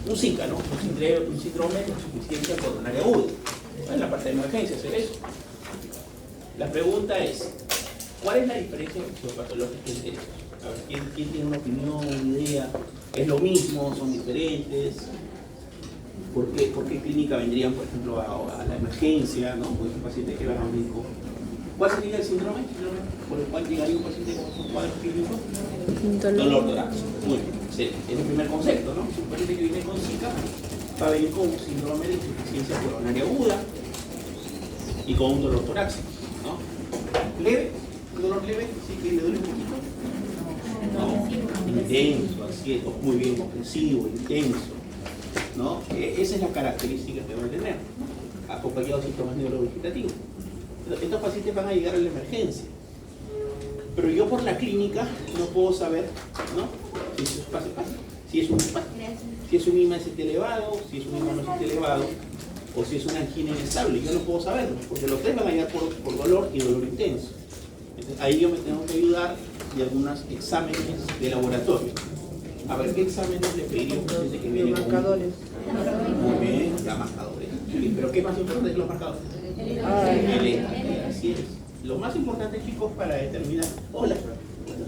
un SICA, ¿no? Un síndrome de insuficiencia coronaria aguda. En la parte de emergencia hacer eso. La pregunta es, ¿cuál es la diferencia fisiopatológica entre estos? A ver, ¿quién tiene una opinión, una idea? ¿Es lo mismo? ¿Son diferentes? ¿Por qué clínica vendrían, por ejemplo, a la emergencia, ¿no? Porque un paciente que va a un médico. ¿Cuál sería el síndrome por el cual llegaría un paciente con esos cuadros clínicos? Dolor torácico. Muy bien. Sí, es el primer concepto, ¿no? Si un paciente que viene con Zika va a venir con un síndrome de insuficiencia coronaria aguda y con un dolor torácico, ¿no? ¿Leve? ¿Un dolor leve? ¿Sí que le duele un poquito? No. Intenso, así, muy bien, comprensivo, intenso, ¿no? Esa es la característica que va a tener, acompañado de síntomas neurovegetativos. Estos pacientes van a llegar a la emergencia, pero yo por la clínica no puedo saber, ¿no? Si es un IMA-ST elevado, si es un IMA-ST elevado, o si es una angina inestable. Yo no puedo saberlo, porque los tres van a llegar por dolor y dolor intenso. Entonces, ahí yo me tengo que ayudar de algunos exámenes de laboratorio. A ver, ¿qué exámenes le pediría a un paciente que viene con marcadores? Muy bien, ya marcadores. Pero ¿qué más importante es los marcadores? Así es. Lo más importante, chicos, para determinar... Hola,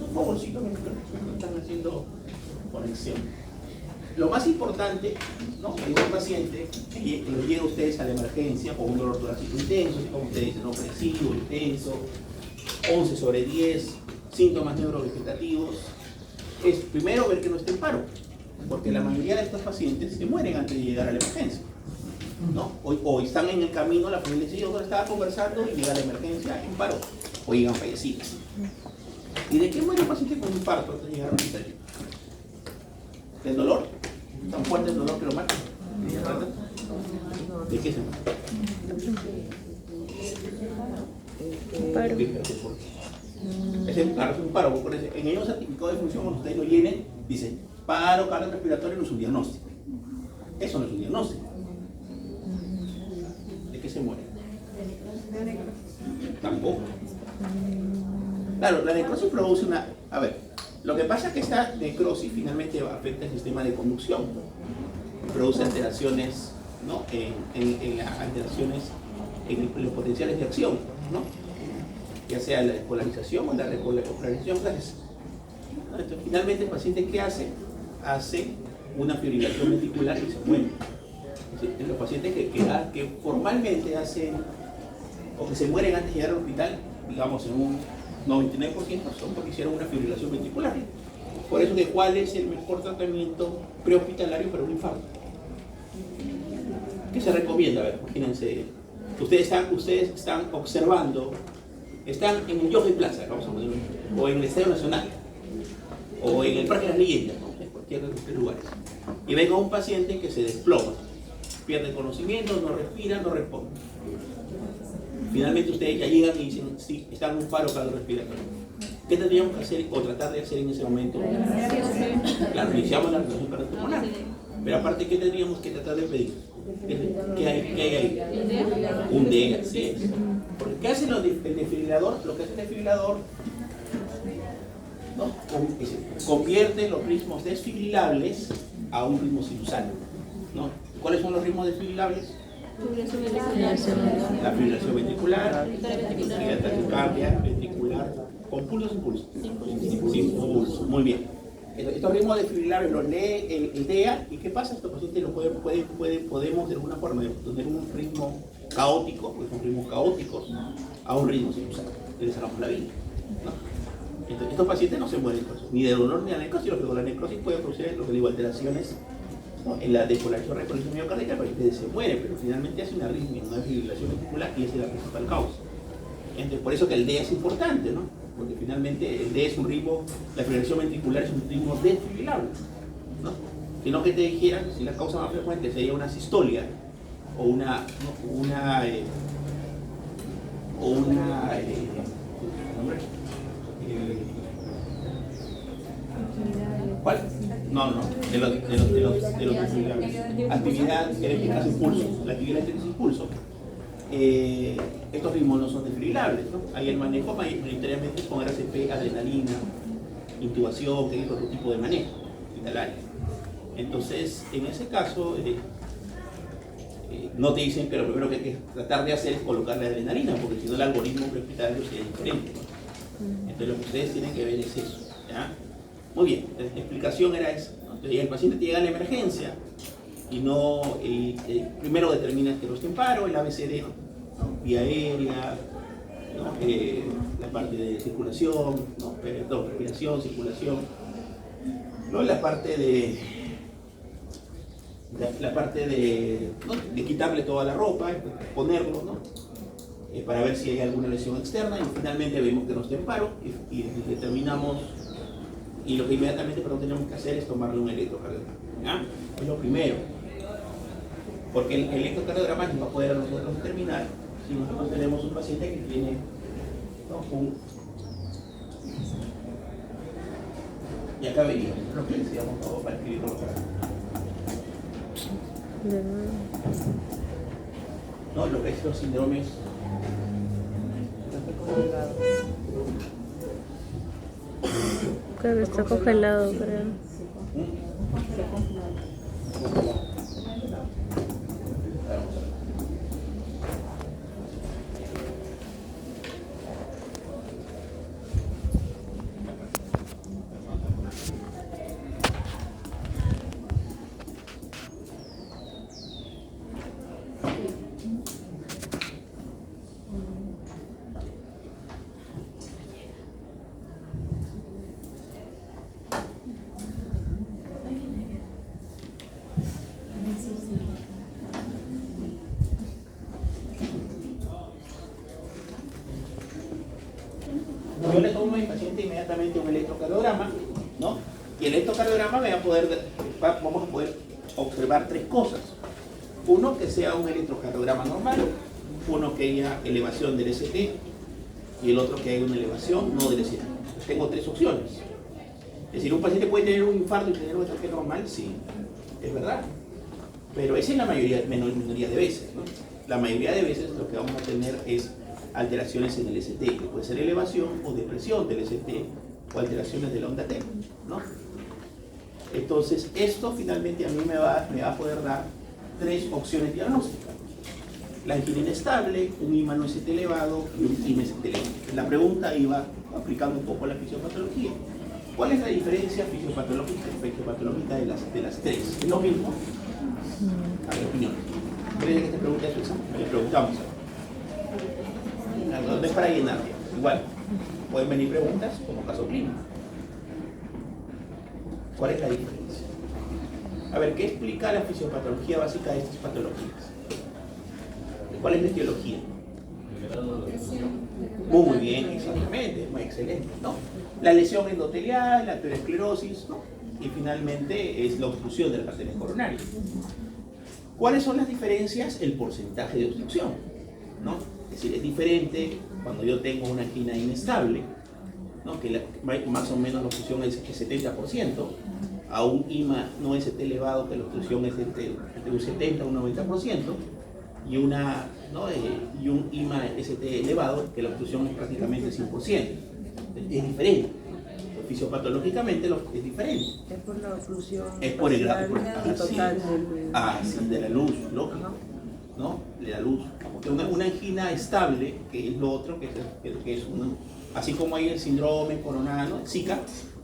un favorcito, me están haciendo conexión. Lo más importante, ¿no? En un paciente que lo llega a ustedes a la emergencia con un dolor torácico intenso, como ustedes dicen, opresivo, intenso, 11/10, síntomas neurovegetativos, es primero ver que no esté en paro, porque la mayoría de estos pacientes se mueren antes de llegar a la emergencia, ¿no? O están en el camino, la familia dice, yo estaba conversando y llega a la emergencia en paro, o llegan fallecidos. ¿Y de qué muere un paciente con infarto antes de llegar al hospital? ¿Del dolor? ¿Tan fuerte el dolor que lo mata? ¿De qué se mata? Paro. Claro, es un paro. En el certificado de función, cuando ustedes lo llenen, dice paro cardiorrespiratorio no es un diagnóstico. Eso no es un diagnóstico. ¿De qué se muere? Tampoco. Claro, la necrosis produce una... A ver, lo que pasa es que esta necrosis finalmente afecta el sistema de conducción. Produce alteraciones, ¿no? En las alteraciones en los potenciales de acción, ¿no? Ya sea la despolarización o la repolarización. Entonces, finalmente el paciente, ¿qué hace? Hace una fibrilación ventricular y se muere. En los pacientes que formalmente hacen o que se mueren antes de llegar al hospital, digamos en un 99% son porque hicieron una fibrilación ventricular. Por eso, ¿cuál es el mejor tratamiento prehospitalario para un infarto? ¿Qué se recomienda? A ver, imagínense, ustedes están observando, están en el Jorge Plaza, vamos a ponerlo, o en el Estadio Nacional, o en el Parque de las Leyendas, ¿no? En cualquiera de estos lugares, y ven a un paciente que se desploma, pierde conocimiento, no respira, no responde. Finalmente ustedes ya llegan y dicen, sí, está en un paro cardiorrespiratorio. ¿Qué tendríamos que hacer o tratar de hacer en ese momento? Claro, iniciamos la respiración cardiopulmonar. Pero aparte, ¿qué tendríamos que tratar de pedir? ¿Qué hay ahí? Un DEA, así es. Porque ¿qué hace el desfibrilador? Lo que hace el desfibrilador, ¿no? Convierte los ritmos desfibrilables a un ritmo sinusal, ¿no? ¿Cuáles son los ritmos desfibrilables? La fibrilación ventricular, la taquicardia ventricular, con pulso sin pulso. Sin pulso, muy bien. Estos ritmos desfibrilables los lee el DEA, y ¿qué pasa? Estos pacientes podemos de alguna forma tener un ritmo caótico, porque son ritmos caóticos, a un ritmo sinusal. Les salvamos la vida, ¿no? Entonces, estos pacientes no se mueren ni de dolor ni de necrosis, lo que con la necrosis puede producir lo que digo, alteraciones, ¿no? En la despolarización repolarización miocárdica, el paciente se muere, pero finalmente hace una arritmia, una fibrilación ventricular, y esa es la principal causa. Entonces, por eso que el DEA es importante, ¿no? Porque finalmente el DEA es un ritmo, la fibrilación ventricular es un ritmo desfibrilable, ¿no? Sino que te dijeran, si la causa más frecuente sería una sistolia o ¿cuál? No, de los desfibrilables. Actividad eléctrica sin pulso. La actividad eléctrica sin pulso. Estos ritmos no son desfibrilables, ¿no? Hay el manejo mayoritariamente con RCP, adrenalina, intubación, que es otro tipo de manejo hospitalario. Entonces, en ese caso, no te dicen que lo primero que hay que tratar de hacer es colocar la adrenalina, porque si no el algoritmo hospitalario sería diferente, ¿no? Entonces lo que ustedes tienen que ver es eso, ¿ya? Muy bien, la explicación era esa, ¿no? Entonces, el paciente te llega a la emergencia y no, primero determinas que no está en paro, el ABCD, ¿no? Vía aérea, ¿no? La parte de circulación, ¿no? Respiración, circulación, ¿no? La parte ¿no? de quitarle toda la ropa, ponerlo, ¿no? Para ver si hay alguna lesión externa, y finalmente vemos que no está en paro y determinamos, y lo que inmediatamente tenemos que hacer es tomarle un electrocardiograma, ¿ya? Es lo primero, porque el electrocardiograma nos va a poder a nosotros determinar si nosotros tenemos un paciente que tiene, ¿no? Y acá veríamos lo que decíamos todo para escribirlo acá. No, lo que es los síndromes. Creo que está congelado, creo. Yo le tomo a mi paciente inmediatamente un electrocardiograma, ¿no? Y el electrocardiograma vamos a poder observar tres cosas. Uno, que sea un electrocardiograma normal, uno que haya elevación del ST y el otro que haya una elevación no del ST. Tengo tres opciones. Es decir, un paciente puede tener un infarto y tener un ST normal, sí, es verdad. Pero esa es la minoría de veces, ¿no? La mayoría de veces lo que vamos a tener es alteraciones en el ST, que puede ser elevación o depresión del ST o alteraciones de la onda T, ¿no? Entonces, esto finalmente a mí me va a poder dar tres opciones diagnósticas. La angina inestable, un IMA no ST elevado y un IMA ST elevado. La pregunta iba aplicando un poco la fisiopatología. ¿Cuál es la diferencia fisiopatológica y fisiopatológica de las tres? ¿Es lo mismo? A ver, opinión. ¿Creen que esta pregunta es esa? Le preguntamos. No es para llenar. Igual, pueden venir preguntas como caso clínico. ¿Cuál es la diferencia? A ver, ¿qué explica la fisiopatología básica de estas patologías? ¿Cuál es la etiología? Muy bien, exactamente, muy excelente, ¿no? La lesión endotelial, la arteriosclerosis, ¿no? Y finalmente es la obstrucción de las arterias coronarias. ¿Cuáles son las diferencias? El porcentaje de obstrucción, ¿no? Es decir, es diferente cuando yo tengo una angina inestable, ¿no? Que más o menos la obstrucción es el 70%, a un IMA no ST elevado que la obstrucción es entre un 70 y un 90%, y un IMA ST elevado que la obstrucción es prácticamente 100%. Es diferente. Fisiopatológicamente es diferente. Es por la oclusión. Es por el grado total de la luz, lógico, ¿no? De la luz. Una angina estable, que es lo otro, que es así como hay el síndrome coronal, ¿no? Zika,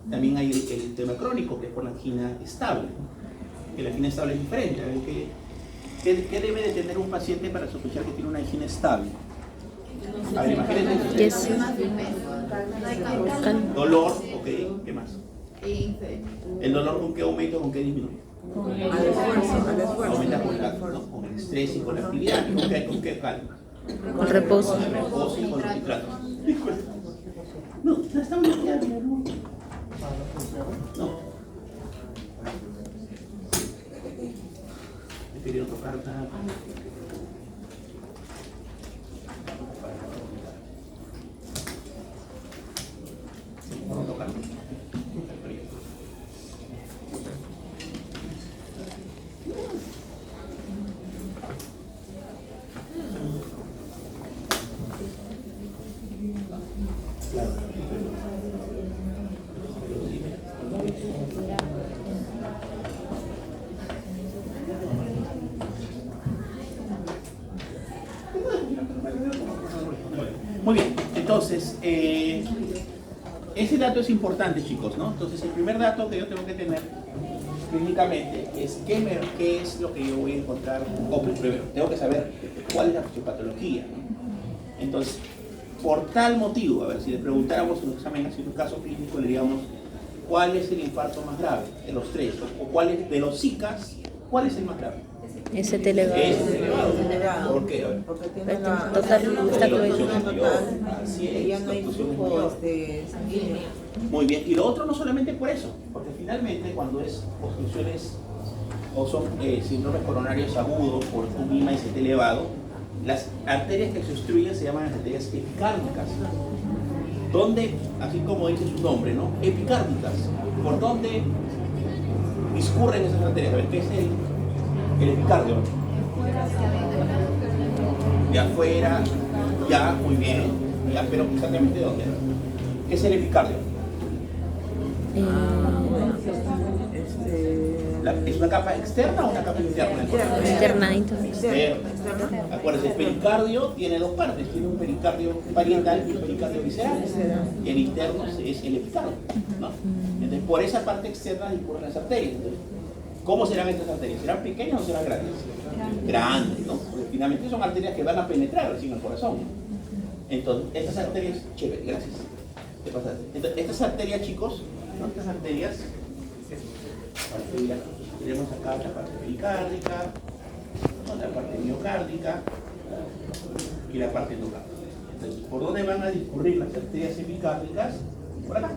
también hay el tema crónico, que es por la angina estable, ¿no? Que la angina estable es diferente. ¿Qué debe de tener un paciente para sospechar que tiene una angina estable? A ver, imagínense. Yes. Dolor, ok, ¿qué más? ¿El dolor con qué aumenta o con qué disminuye? Al esfuerzo. Aumenta con el estrés y con la actividad. ¿Con qué calma? Con reposo. Con el reposo y con los nitratos. No, no estamos bloqueados, no. No. Me quería tocar nada. Vamos a tocar. Muy bien, entonces, ese dato es importante, chicos, ¿no? Entonces, el primer dato que yo tengo que tener clínicamente es qué es lo que yo voy a encontrar. O primero, tengo que saber cuál es la fisiopatología, ¿no? Entonces, por tal motivo, a ver, si le preguntáramos en un examen, en un caso clínico, le diríamos, ¿cuál es el infarto más grave de los tres? O cuál es, de los SICAs, ¿cuál es el más grave? ST elevado. Es elevado. Elevado. ¿Por qué? A ver. Porque tiene la Total, está la fluido. obstrucción total Así y es, ya no hay la obstrucción es flujo mayor. sanguíneo. Muy bien, y lo otro no solamente por eso, porque finalmente cuando es obstrucciones o son síndromes coronarios agudos por un IMA ST elevado, las arterias que se obstruyen se llaman arterias epicárdicas, donde, así como dice su nombre, ¿no? Epicárdicas, por donde discurren esas arterias. A ver, ¿qué es el epicardio? De afuera, ya, muy bien, ya, pero exactamente ¿dónde? ¿Qué es el epicardio? ¿Es una capa externa o una capa interna? Externa. Externa. Acuérdense, el pericardio tiene dos partes, tiene un pericardio parietal y un pericardio visceral. Y el interno es el epicardio, ¿no? Entonces, por esa parte externa discurren las arterias. Entonces, ¿cómo serán estas arterias? ¿Serán pequeñas o serán grandes? Grandes, ¿no? Porque finalmente son arterias que van a penetrar recién al corazón. Entonces, estas arterias, chévere, gracias. ¿Qué pasa? Entonces, estas arterias, chicos, ¿no? Estas arterias, tenemos acá la parte pericárdica, ¿no? La parte miocárdica y la parte endocárdica. Entonces, ¿por dónde van a discurrir las arterias epicárdicas? Por acá,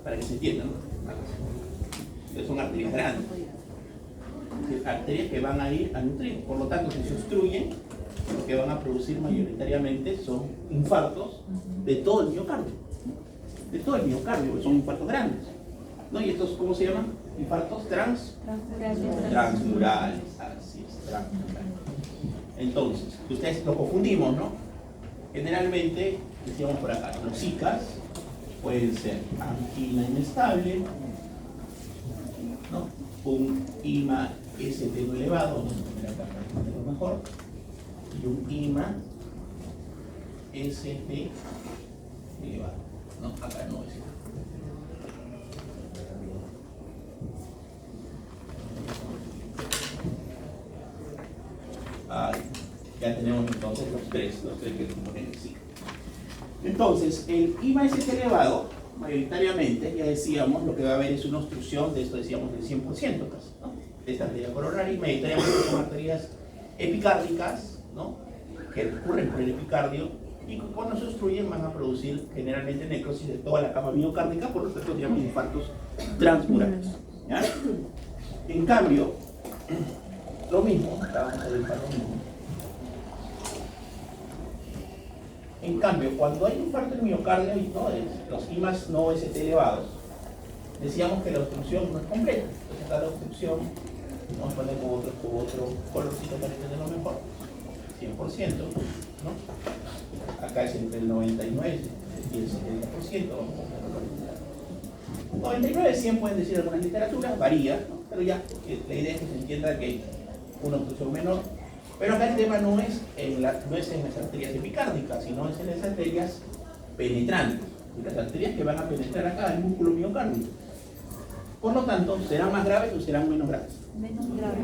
para que se entiendan, ¿no? Entonces, son arterias grandes, arterias que van a ir a nutrir, por lo tanto, si se obstruyen, lo que van a producir mayoritariamente son infartos de todo el miocardio, porque son infartos grandes, ¿no? Y estos, ¿cómo se llaman? Infartos transmurales, así es, transmurales. Entonces, ustedes lo confundimos, ¿no? Generalmente, decíamos por acá, los SICAs pueden ser angina inestable, ¿no? Un IMA ST no elevado, vamos a poner acá para entenderlo mejor, y un IMA ST elevado, ¿no? Acá no es. Ahí, ya tenemos entonces los tres que componen el SICA. Entonces, el IMA ST elevado, mayoritariamente, ya decíamos, lo que va a haber es una obstrucción de esto, decíamos, del 100% casi, ¿no? De esta arteria coronaria, y mayoritariamente son arterias epicárdicas, ¿no? Que discurren por el epicardio, y cuando se obstruyen van a producir generalmente necrosis de toda la cama miocárdica, por lo tanto se llaman infartos transmurales, ¿ya? En cambio, lo mismo, acá vamos a ver lo mismo. En cambio, cuando hay infarto en miocardio y no, los IMAs no ST elevados, decíamos que la obstrucción no es completa. Entonces acá la obstrucción, vamos a poner con otro colorcito para entenderlo mejor, 100%, ¿no? Acá es entre el 99 y el 70%, vamos a ponerlo 99, 100 pueden decir algunas literaturas, varía, ¿no? Pero ya, la idea es que se entienda que hay una obstrucción menor. Pero acá el tema no es en las arterias epicárdicas, sino es en las arterias penetrantes, las arterias que van a penetrar acá el músculo miocárdico. Por lo tanto, ¿serán más graves o serán menos graves? Menos graves.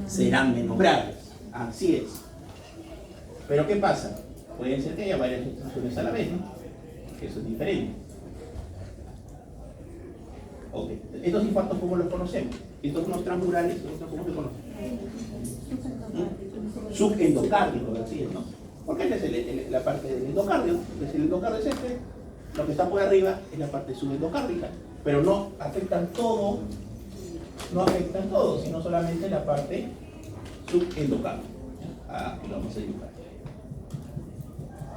Serán menos graves, así es. Pero ¿qué pasa? Pueden ser que haya varias obstrucciones a la vez, ¿no? Que eso es diferente. Ok, estos infartos, ¿cómo los conocemos? Estos son los transmurales, ¿estos cómo se conocen? Subendocárdico, así es, ¿no? Porque esta es la parte del endocardio. Entonces el endocardio es este, lo que está por arriba es la parte subendocárdica, pero no afectan todo, sino solamente la parte subendocárdica. Aquí lo vamos a dibujar.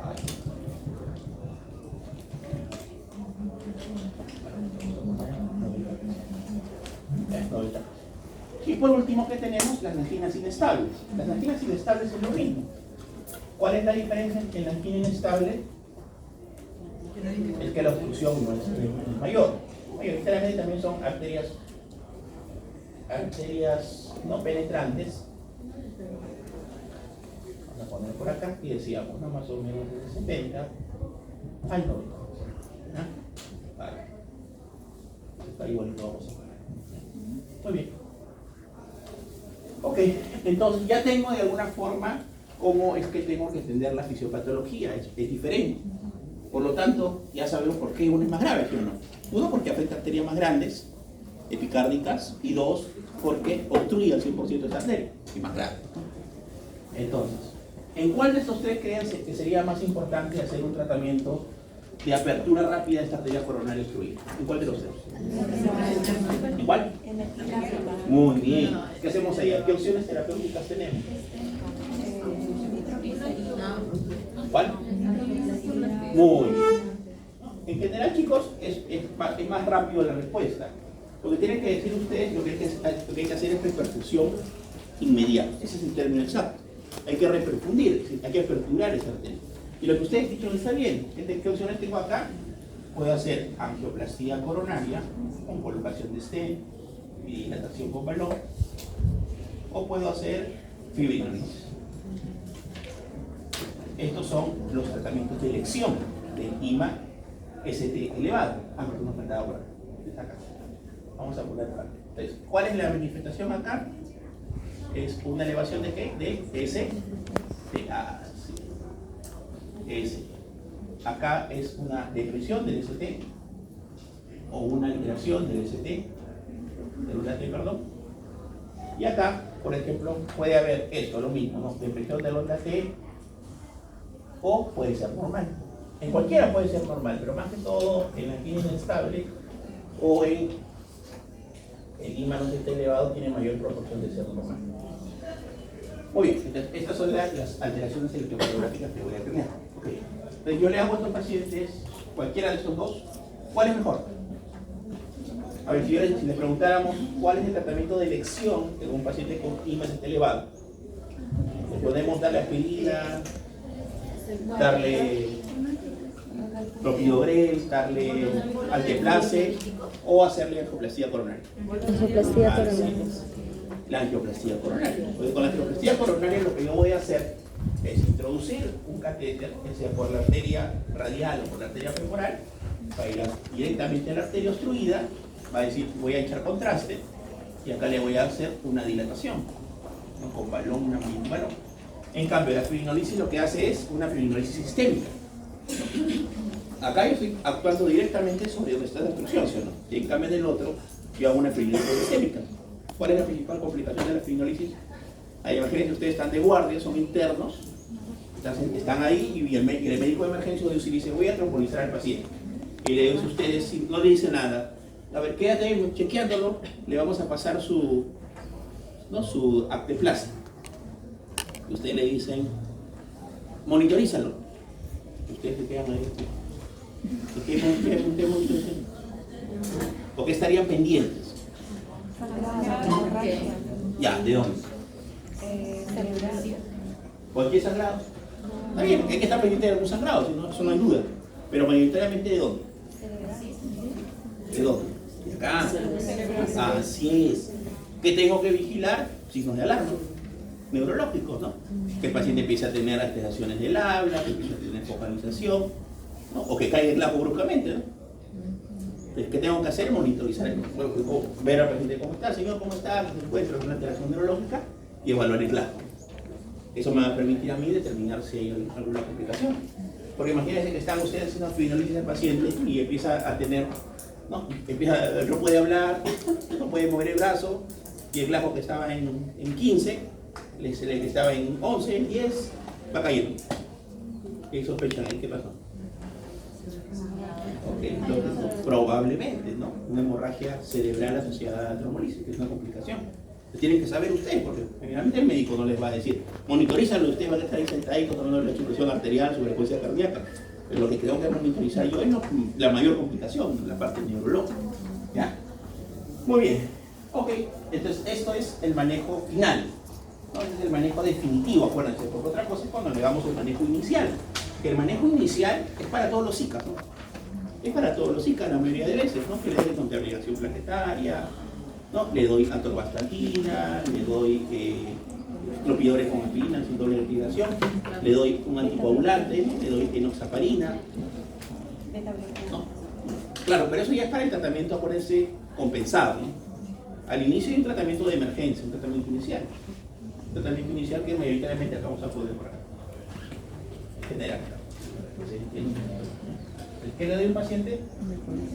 Ahí. Y por último, ¿qué tenemos? Las anginas inestables. Las anginas inestables es lo mismo. ¿Cuál es la diferencia entre la angina inestable? Es que la obstrucción no es mayor. Mayoritariamente también son arterias no penetrantes. a poner por acá y decíamos, no, más o menos de 70 al 90. ¿Ya? Vale. Está igualito, vamos a poner. Muy bien. Ok, entonces ya tengo de alguna forma cómo es que tengo que entender la fisiopatología, es diferente. Por lo tanto, ya sabemos por qué uno es más grave, ¿sí o no? Uno, porque afecta arterias más grandes, epicárdicas, y dos, porque obstruye al 100% de esa arteria, y más grave. Entonces, ¿en cuál de estos tres creen que sería más importante hacer un tratamiento de apertura rápida de esta arteria coronaria obstruida? ¿En cuál de los tres? ¿En cuál? Muy bien. ¿Qué hacemos ahí? ¿Qué opciones terapéuticas tenemos? ¿Cuál? Muy bien. En general, chicos, es más rápido la respuesta. Lo que tienen que decir ustedes, lo que hay que hacer es reperfusión inmediata. Ese es el término exacto. Hay que reperfundir, es decir, hay que aperturar esa arteria. Y lo que ustedes han dicho no está bien. ¿Qué opciones tengo acá? Puedo hacer angioplastía coronaria con colocación de stent y dilatación con balón, o puedo hacer fibrinolisis. Estos son los tratamientos de elección del IMA ST elevado. Ah, no, nos faltaba por acá. Vamos a poner por acá. Entonces, ¿cuál es la manifestación acá? Es una elevación de ¿qué? De S. De A. S. Acá es una depresión del ST o una alteración del ST, del ULAT, perdón. Y acá, por ejemplo, puede haber esto, lo mismo, ¿no? Depresión del ULAT o puede ser normal. En cualquiera puede ser normal, pero más que todo en la angina inestable o en el IMA no esté elevado tiene mayor proporción de ser normal. Muy bien, entonces, estas son las alteraciones electrocardiográficas que voy a tener. Okay. Entonces yo le hago a estos pacientes, cualquiera de estos dos, ¿cuál es mejor? A ver, si les preguntáramos cuál es el tratamiento de elección de un paciente con IMA elevado. Le podemos darle aspirina, darle clopidogrel, darle alteplase o hacerle angioplastía coronaria. Angioplastía coronaria. La angioplastía coronaria. Pues con la angioplastía coronaria lo que yo voy a hacer es introducir un catéter, que sea por la arteria radial o por la arteria femoral, va a ir directamente a la arteria obstruida, va a decir voy a echar contraste y acá le voy a hacer una dilatación, ¿no? Con balón, una mini balón. En cambio, la fibrinolisis lo que hace es una fibrinolisis sistémica. Acá yo estoy actuando directamente sobre donde está la obstrucción, ¿sí o no? Y en cambio del otro, yo hago una fibrinolisis sistémica. ¿Cuál es la principal complicación de la fibrinolisis? Ahí, imagínense, ustedes están de guardia, son internos, están ahí y el médico de emergencia le dice, voy a trombolizar al paciente. Y le dice a ustedes, si no le dice nada, a ver, quédate ahí chequeándolo, le vamos a pasar su acteplasa. Y ustedes le dicen, monitorízalo. Ustedes se quedan ahí. ¿Qué monitorizan? ¿Por qué estarían pendientes? Ya, ¿de dónde? ¿Cualquier sangrado? Está bien, hay que estar pendiente de algún sangrado, si no, eso no hay duda. Pero mayoritariamente ¿de dónde? ¿De dónde? De acá. Así es. ¿Qué tengo que vigilar? Signos de alarma neurológicos, ¿no? Que el paciente empiece a tener alteraciones del habla, que empiece a tener focalización, ¿no? O que caiga el glajo bruscamente, ¿no? Entonces, ¿qué tengo que hacer? Monitorizar, ver al paciente cómo está, señor, cómo está, se encuentra con una alteración neurológica y evaluar el glajo. Eso me va a permitir a mí determinar si hay alguna complicación. Porque imagínense que están ustedes haciendo fibrinolisis al paciente y empieza a tener, no puede hablar, no puede mover el brazo, y el glajo que estaba en 15, el que estaba en 11, en 10, va cayendo. ¿Qué sospechan ahí? ¿Qué pasó? Okay, entonces, probablemente, ¿no? Una hemorragia cerebral asociada a trombolisis, que es una complicación. Tienen que saber ustedes, porque generalmente el médico no les va a decir, monitorízalo, ustedes van a estar ahí sentaditos tomando la presión arterial, su frecuencia cardíaca. Pero lo que tengo que monitorizar yo es la mayor complicación, la parte neurológica. ¿Ya? Muy bien. Ok, entonces esto es el manejo final. ¿No? Este es el manejo definitivo, acuérdense, porque otra cosa es cuando le damos el manejo inicial. Que el manejo inicial es para todos los ICA, ¿no? Es para todos los ICA la mayoría de veces, ¿no? Que le doy contrarreacción plaquetaria, ¿no? Le doy atorvastatina, le doy clopidogrel con aspirina sin doble liquidación, le doy un anticoagulante, le doy enoxaparina. No. Claro, pero eso ya es para el tratamiento, acuérdense, compensado, ¿no? Al inicio hay un tratamiento de emergencia, un tratamiento inicial. Un tratamiento inicial que mayoritariamente acá vamos a poder generar. ¿Qué le doy a un paciente?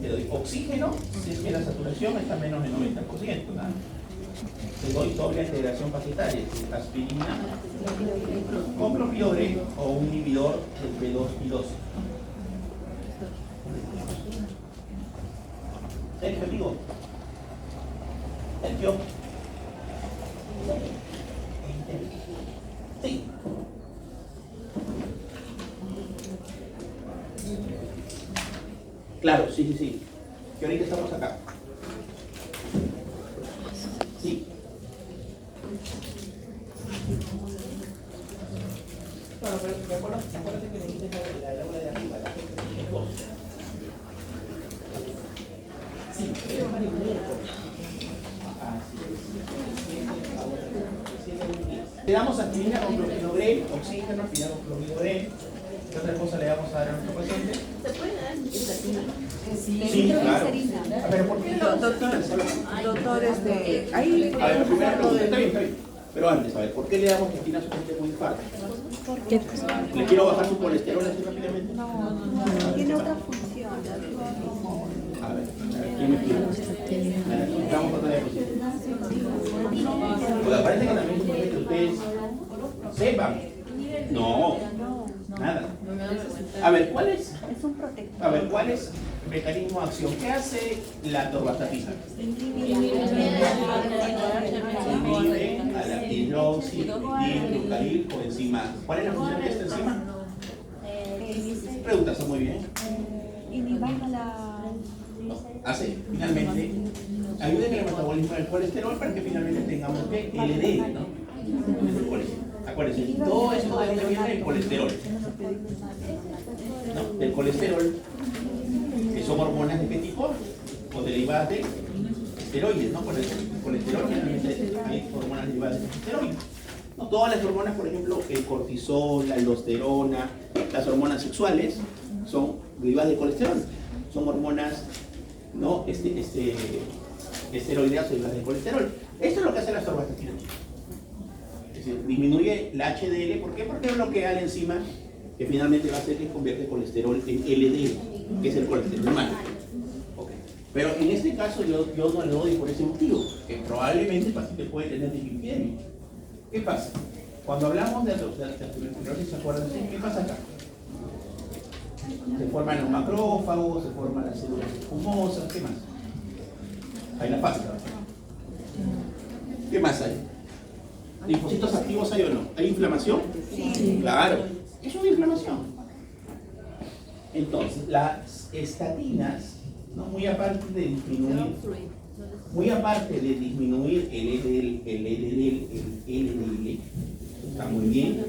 Le doy oxígeno, si es que la saturación está menos del 90%. ¿No? Le doy doble integración parasitaria, aspirina con clopidogrel o un inhibidor del P2Y12. Sergio, amigo. Sergio. Sí. Claro, sí. Que ahorita estamos acá. Sí. Bueno, pero acuérdate que le dijiste la aula de arriba, la gente de dos. Sí, pero es le damos aspirina con clopidogrel, oxígeno, aspirina con clopidogrel. ¿Qué otra cosa le vamos a dar a nuestro paciente? ¿Se puede dar estatina? Sí, claro. Pero ¿por qué no? Doctor, ahí A ver, primera pregunta, está bien. Pero antes, a ver, ¿por qué le damos estatina a su paciente con infarto? ¿Qué? ¿Le quiero bajar su colesterol así rápidamente? Tiene otra función. A ver, ¿quién me explica? Vamos a otra diapositiva. Porque parece que también es importante que ustedes sepan. No, nada. A ver, ¿cuál es? Es un protector. A ver, ¿cuál es el mecanismo de acción? ¿Qué hace la atorvastatina? Inhibe a la hidroxipropilglucaril o enzima. ¿Cuál es la función de esta enzima? Preguntas, muy bien. Hace, finalmente, ayuda en el metabolismo del colesterol para que finalmente tengamos que LDL, ¿no? Acuérdense, todo esto de dónde viene el colesterol. No, del colesterol, que son hormonas de qué tipo, o derivadas de esteroides, ¿no? Por el colesterol finalmente hay hormonas derivadas de esteroides. No, todas las hormonas, por ejemplo, el cortisol, la aldosterona, las hormonas sexuales, son derivadas de colesterol. Son hormonas, ¿no? Esteroideas o derivadas de colesterol. Esto es lo que hace la atorvastatina. Es decir, disminuye la HDL. ¿Por qué? Porque bloquea la enzima que finalmente va a hacer que convierte el colesterol en LDL, que es el colesterol malo. Okay. Pero en este caso yo no le doy por ese motivo, que probablemente el paciente puede tener dislipidemia. ¿Qué pasa? Cuando hablamos de aterosclerosis, ¿se acuerdan? ¿Qué pasa acá? Se forman los macrófagos, se forman las células escumosas, ¿qué más? Hay la fascia. ¿Qué más hay? ¿Linfocitos activos hay o no? ¿Hay inflamación? Sí. Claro, es una inflamación. Entonces, las estatinas, ¿no? Muy aparte de disminuir el LDL, está muy bien,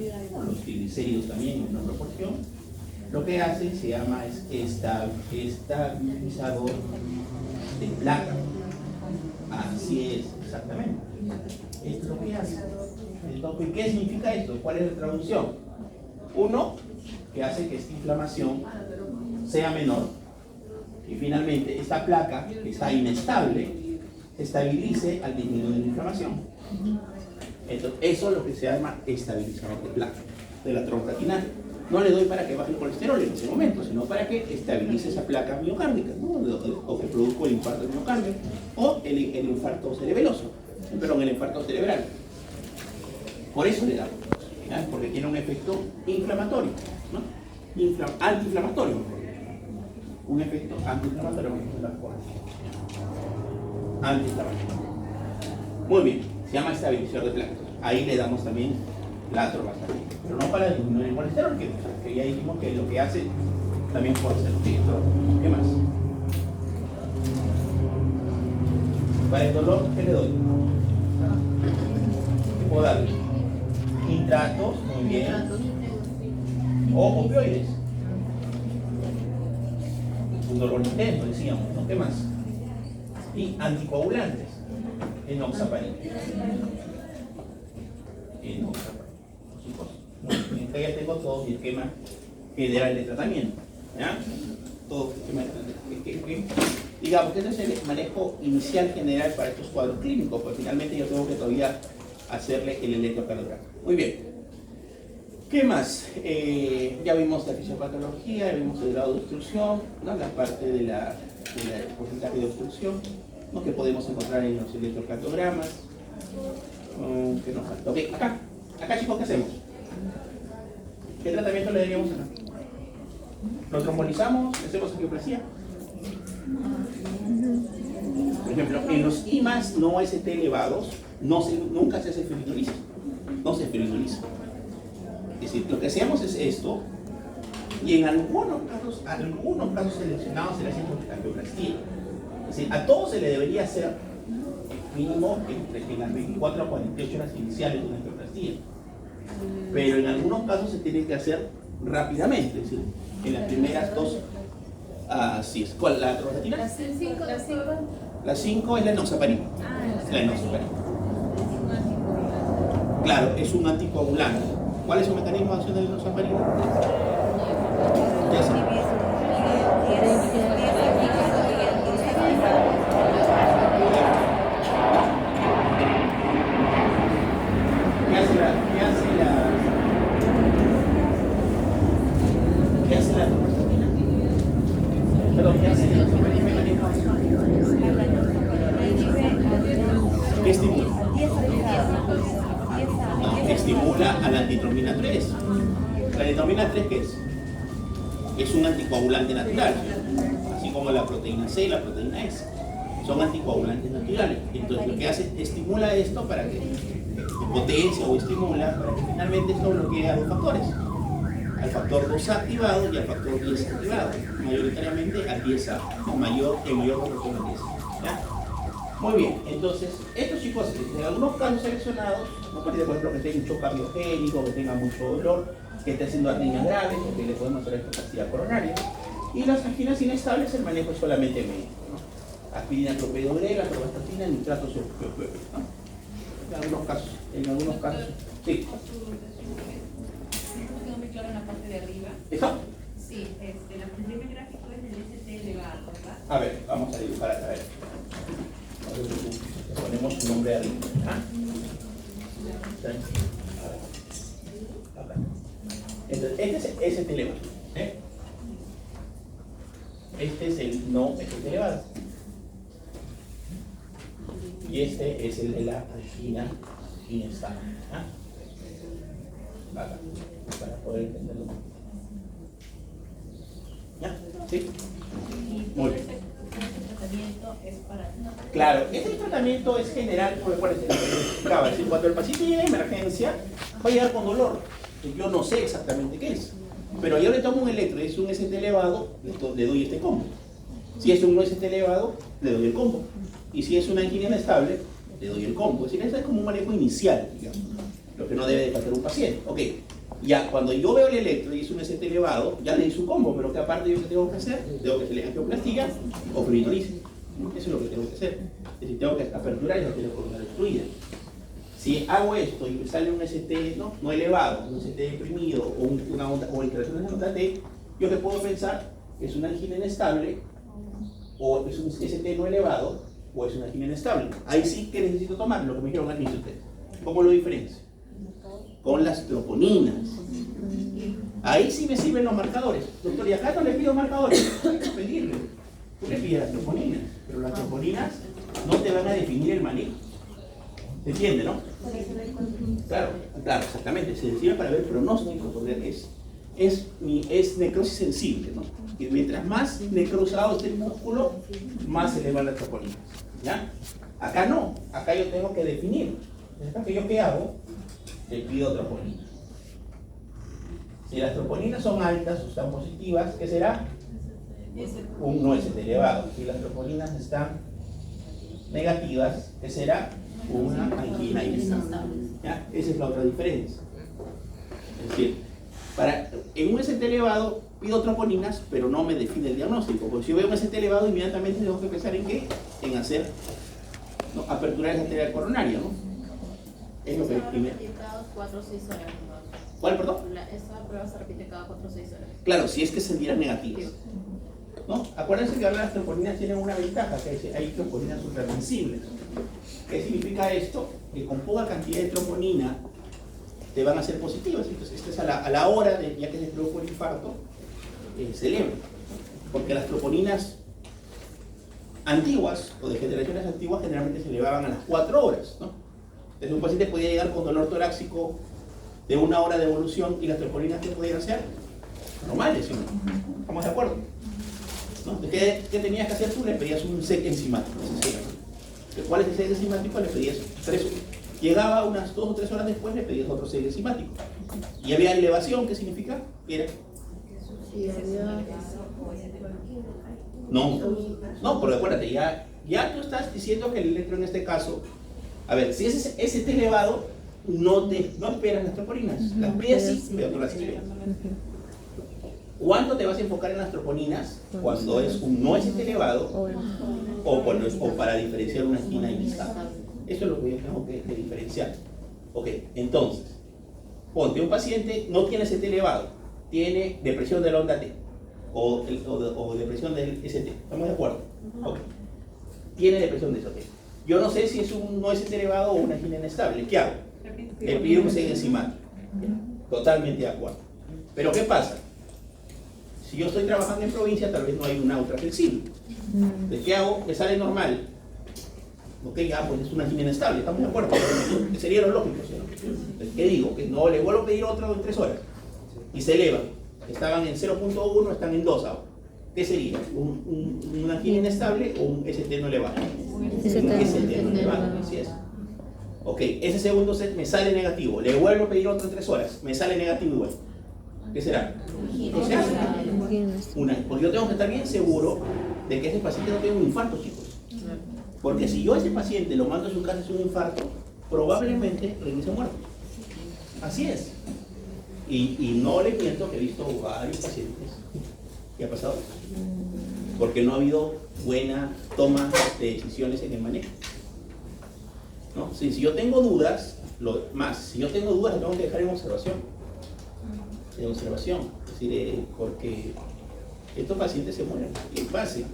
los triglicéridos también en una proporción, lo que hace se llama estabilizador de placa. Así es, exactamente. Esto es lo que hace. Entonces, ¿qué significa esto? ¿Cuál es la traducción? Uno, que hace que esta inflamación sea menor y finalmente esta placa, que está inestable, se estabilice al disminuir la inflamación. Entonces, eso es lo que se llama estabilizador de placa de la atorvastatina. No le doy para que baje el colesterol en ese momento, sino para que estabilice esa placa miocárdica, ¿no? O que produzca el infarto del miocardio o el infarto cerebeloso, perdón, el infarto cerebral. Por eso le damos, ¿verdad? Porque tiene un efecto inflamatorio, ¿no? Antiinflamatorio. Un efecto antiinflamatorio. Antiinflamatorio. Muy bien, se llama estabilizador de placas. Ahí le damos también la atorvastatina, pero no para disminuir el colesterol, que ya dijimos que lo que hace también puede ser. ¿Qué más? Para el dolor, ¿qué le doy? ¿Qué puedo darle? Nitratos, muy bien. O opioides. Un dolor intenso, decíamos, ¿no? ¿Qué más? Y anticoagulantes. Enoxaparina. ya tengo todo mi esquema general de tratamiento. ¿Ya? Todo el esquema digamos que este es el manejo inicial general para estos cuadros clínicos, porque finalmente yo tengo que todavía hacerle el electrocardiograma. Muy bien. ¿Qué más? Ya vimos la fisiopatología, ya vimos el grado de obstrucción, ¿no? La parte del porcentaje de obstrucción, ¿no? Que podemos encontrar en los electrocardiogramas. ¿Qué nos falta? Ok, acá chicos, ¿qué hacemos? ¿Qué tratamiento le daríamos acá? ¿Lo trombolizamos? ¿Le hacemos angioplastia? Por ejemplo, en los IMAs no ST elevados, nunca se hace fibrinolisis. No se fibrinoliza. Es decir, lo que hacemos es esto, y en algunos casos seleccionados se le hace angioplastia. Es decir, a todos se le debería hacer mínimo en las 24 a 48 horas iniciales de una angioplastia. Pero en algunos casos se tiene que hacer rápidamente, es decir, en las primeras dos. Así es. ¿Cuál? ¿La atorvastatina? La 5. La 5 es la enoxaparina. La enoxaparina. Claro, es un anticoagulante. ¿Cuál es su mecanismo de acción de la enoxaparina? Ya sé. ¿Qué hace la atorvastatina? Perdón, ¿qué hace la enoxaparina? Mecanismo de acción. ¿Qué estimula? No, estimula a la antitromina 3. ¿La antitromina 3 qué es? Es un anticoagulante natural, así como la proteína C y la proteína S. Son anticoagulantes naturales. Entonces lo que hace es estimula esto para que potencia o estimula para que finalmente esto bloquee a dos factores. Al factor 2A activado y al factor 10 activado. Mayoritariamente al 10A, el mayor proporción al 10A. ¿Ya? Muy bien, entonces, estos chicos en algunos casos seleccionados, ¿no? Por ejemplo, que tenga mucho cardiogénico, que tenga mucho dolor, que esté haciendo arritmias graves, o que le podemos hacer estocacidad coronaria. Y las anginas inestables, el manejo es solamente médico, ¿no? Aspirina, clopidogrel, atorvastatina, nitrato sulfuro, ¿no? En algunos casos, sí. No quedó muy claro en la parte de arriba. ¿Eso? Sí, el primer gráfico es del ST elevado, ¿verdad? A ver, vamos a dibujar acá, a ver. Ponemos su nombre arriba. Acá. Entonces, este es ST elevado. Este es el no ST elevado. Y este es el de la angina inestable. Acá, para poder entenderlo. ¿Ya? ¿Sí? Muy bien. Tratamiento es para... Claro, este tratamiento es general, porque es decir, cuando el paciente llega a emergencia, va a llegar con dolor. Yo no sé exactamente qué es, pero yo le tomo un electro y es un ST elevado, le doy este combo. Si es un no ST elevado, le doy el combo. Y si es una angina inestable, le doy el combo. Es decir, eso es como un manejo inicial, digamos, lo que no debe de faltar un paciente. Ok, ya cuando yo veo el electro y es un ST elevado, ya le di su combo, pero que aparte yo que tengo que hacer, tengo que hacerle angioplastia o fibrinolisis. Eso es lo que tengo que hacer. Es decir, tengo que aperturar y no tengo columna obstruida. Si hago esto y me sale un ST no elevado, un ST deprimido o una onda o alteraciones en onda T, yo que puedo pensar que es una angina inestable o es un ST no elevado o es una angina inestable. Ahí sí que necesito tomar lo que me dijeron al inicio ustedes. ¿Cómo lo diferencio? Con las troponinas. Ahí sí me sirven los marcadores. Doctor, y acá no le pido marcadores, hay que pedirle. Tú le pides las troponinas, pero las troponinas no te van a definir el manejo. ¿Se entiende, no? Claro, exactamente. Se sirve para ver pronóstico, porque es necrosis sensible, ¿no? Y mientras más necrosado esté el músculo, más se elevan las troponinas. ¿Ya? Acá no, acá yo tengo que definir. Entonces, ¿yo qué hago? Le pido troponinas. Si las troponinas son altas o están positivas, ¿qué será? Un no ST elevado. Si las troponinas están negativas, ¿qué será? Una angina inestable. ¿Ya? Esa es la otra diferencia. Es decir, en un ST elevado pido troponinas, pero no me define el diagnóstico. Porque si yo veo un ST elevado, inmediatamente tengo que pensar en qué? En hacer aperturar esa arteria coronaria, ¿no? Es lo que primero. 4 o 6 horas. ¿Cuál, perdón? Esa prueba se repite cada 4 o 6 horas. Claro, si es que se dieran negativas. ¿No? Acuérdense que ahora las tromboninas tienen una ventaja, que hay tromboninas ultrasensibles. ¿Qué significa esto? Que con poca cantidad de trombonina te van a ser positivas. Entonces, esto es a la hora, ya que se produjo el infarto, se eleva. Porque las tromboninas antiguas, o de generaciones antiguas, generalmente se elevaban a las 4 horas, ¿no? Entonces, un paciente podía llegar con dolor torácico de 1 hora de evolución y las tromboninas que podían ser normales, ¿sí? ¿Estamos de acuerdo? ¿No? ¿Qué tenías que hacer tú? Le pedías un SEC enzimático. ¿Cuál es el SEC enzimático? Le pedías 3. Llegaba unas 2 o 3 horas después, le pedías otro SEC enzimático. Y había elevación, ¿qué significa? ¿Qué era? No, pero acuérdate, ya tú estás diciendo que el electro en este caso, a ver, si ese está elevado, no esperas las troponinas. Las pides sí, pero no las esperas. ¿Cuándo te vas a enfocar en las troponinas? Cuando no es elevado o para diferenciar una angina inestable. Eso es lo que yo tengo que diferenciar. Ok, entonces, ponte un paciente, no tiene ST elevado, tiene depresión de la onda T o depresión del ST. ¿Estamos de acuerdo? Ok. Tiene depresión de ST. Yo no sé si es un no ST elevado o una angina inestable. ¿Qué hago? Le pido un SEC enzimático. Totalmente de acuerdo. Pero ¿qué pasa? Si yo estoy trabajando en provincia, tal vez no hay una ultraflexible. Entonces, ¿qué hago? Me sale normal. Ok, ya, pues es una angina inestable, ¿estamos de acuerdo? Sería lo lógico, ¿sí? Entonces, ¿qué digo? Que no, le vuelvo a pedir otro en 3 horas. Y se eleva. Estaban en 0.1, están en 2 ahora. ¿Qué sería? ¿Una angina inestable o un ST no elevado? ST no elevado, así es. Ok, ese segundo set me sale negativo. Le vuelvo a pedir otro en 3 horas. Me sale negativo igual. ¿Qué será? ¿Qué se hace? Porque yo tengo que estar bien seguro de que ese paciente no tiene un infarto, chicos. Porque si yo a ese paciente lo mando a su casa es un infarto, probablemente reinicie muerto. Así es. Y no le miento que he visto varios pacientes que ha pasado eso. Porque no ha habido buena toma de decisiones en el manejo. ¿No? Si yo tengo dudas, si yo tengo dudas, lo tengo que dejar en observación. Es decir, porque estos pacientes se mueren. Y es fácil.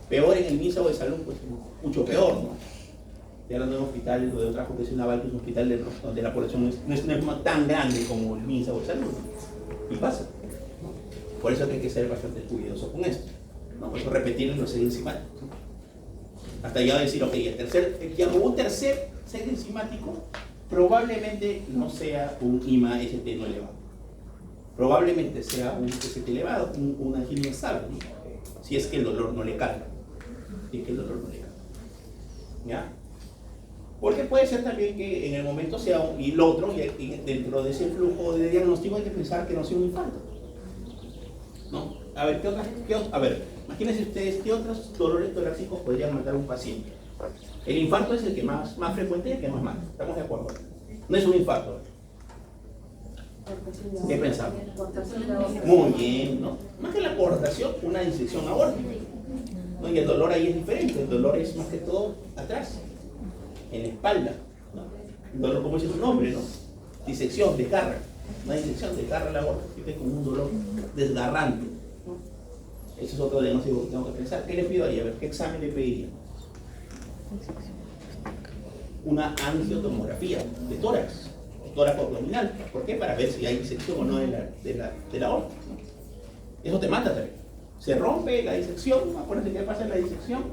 Peor en el MINSA o de salud, pues mucho peor, ¿no? Estoy hablando de un hospital o de otra profesional, que es un hospital donde la población no es tan grande como el MINSA o de salud. Y pasa. Por eso hay que ser bastante cuidadoso con esto. ¿No? Por eso repetir los SEC enzimáticos. Hasta ya decir, ok, un tercer SEC enzimático probablemente no sea un IMA ST no elevado. Probablemente sea un ST elevado, una angina inestable, ¿no? Si es que el dolor no le carga. ¿Ya? Porque puede ser también que en el momento sea y el otro, y dentro de ese flujo de diagnóstico hay que pensar que no sea un infarto. ¿No? A ver, imagínense ustedes qué otros dolores torácicos podrían matar a un paciente. El infarto es el que más frecuente y el que más mata. ¿Estamos de acuerdo? No es un infarto. ¿Qué pensamos? Muy bien, ¿no? Más que la coartación, una disección aórtica. ¿No? Y el dolor ahí es diferente. El dolor es más que todo atrás, en la espalda. ¿No? El dolor, como dice su nombre, ¿no? Disección, desgarra. Una disección desgarra la aorta. Tiene como un dolor desgarrante. ¿No? Ese es otro diagnóstico que tengo que pensar. ¿Qué le pido ahí? A ver, ¿qué examen le pediría? Una angiotomografía de tórax. Tórax abdominal. ¿Por qué? Para ver si hay disección o no de la aorta. ¿No? Eso te mata también. Se rompe la disección. Acuérdense qué pasa en la disección.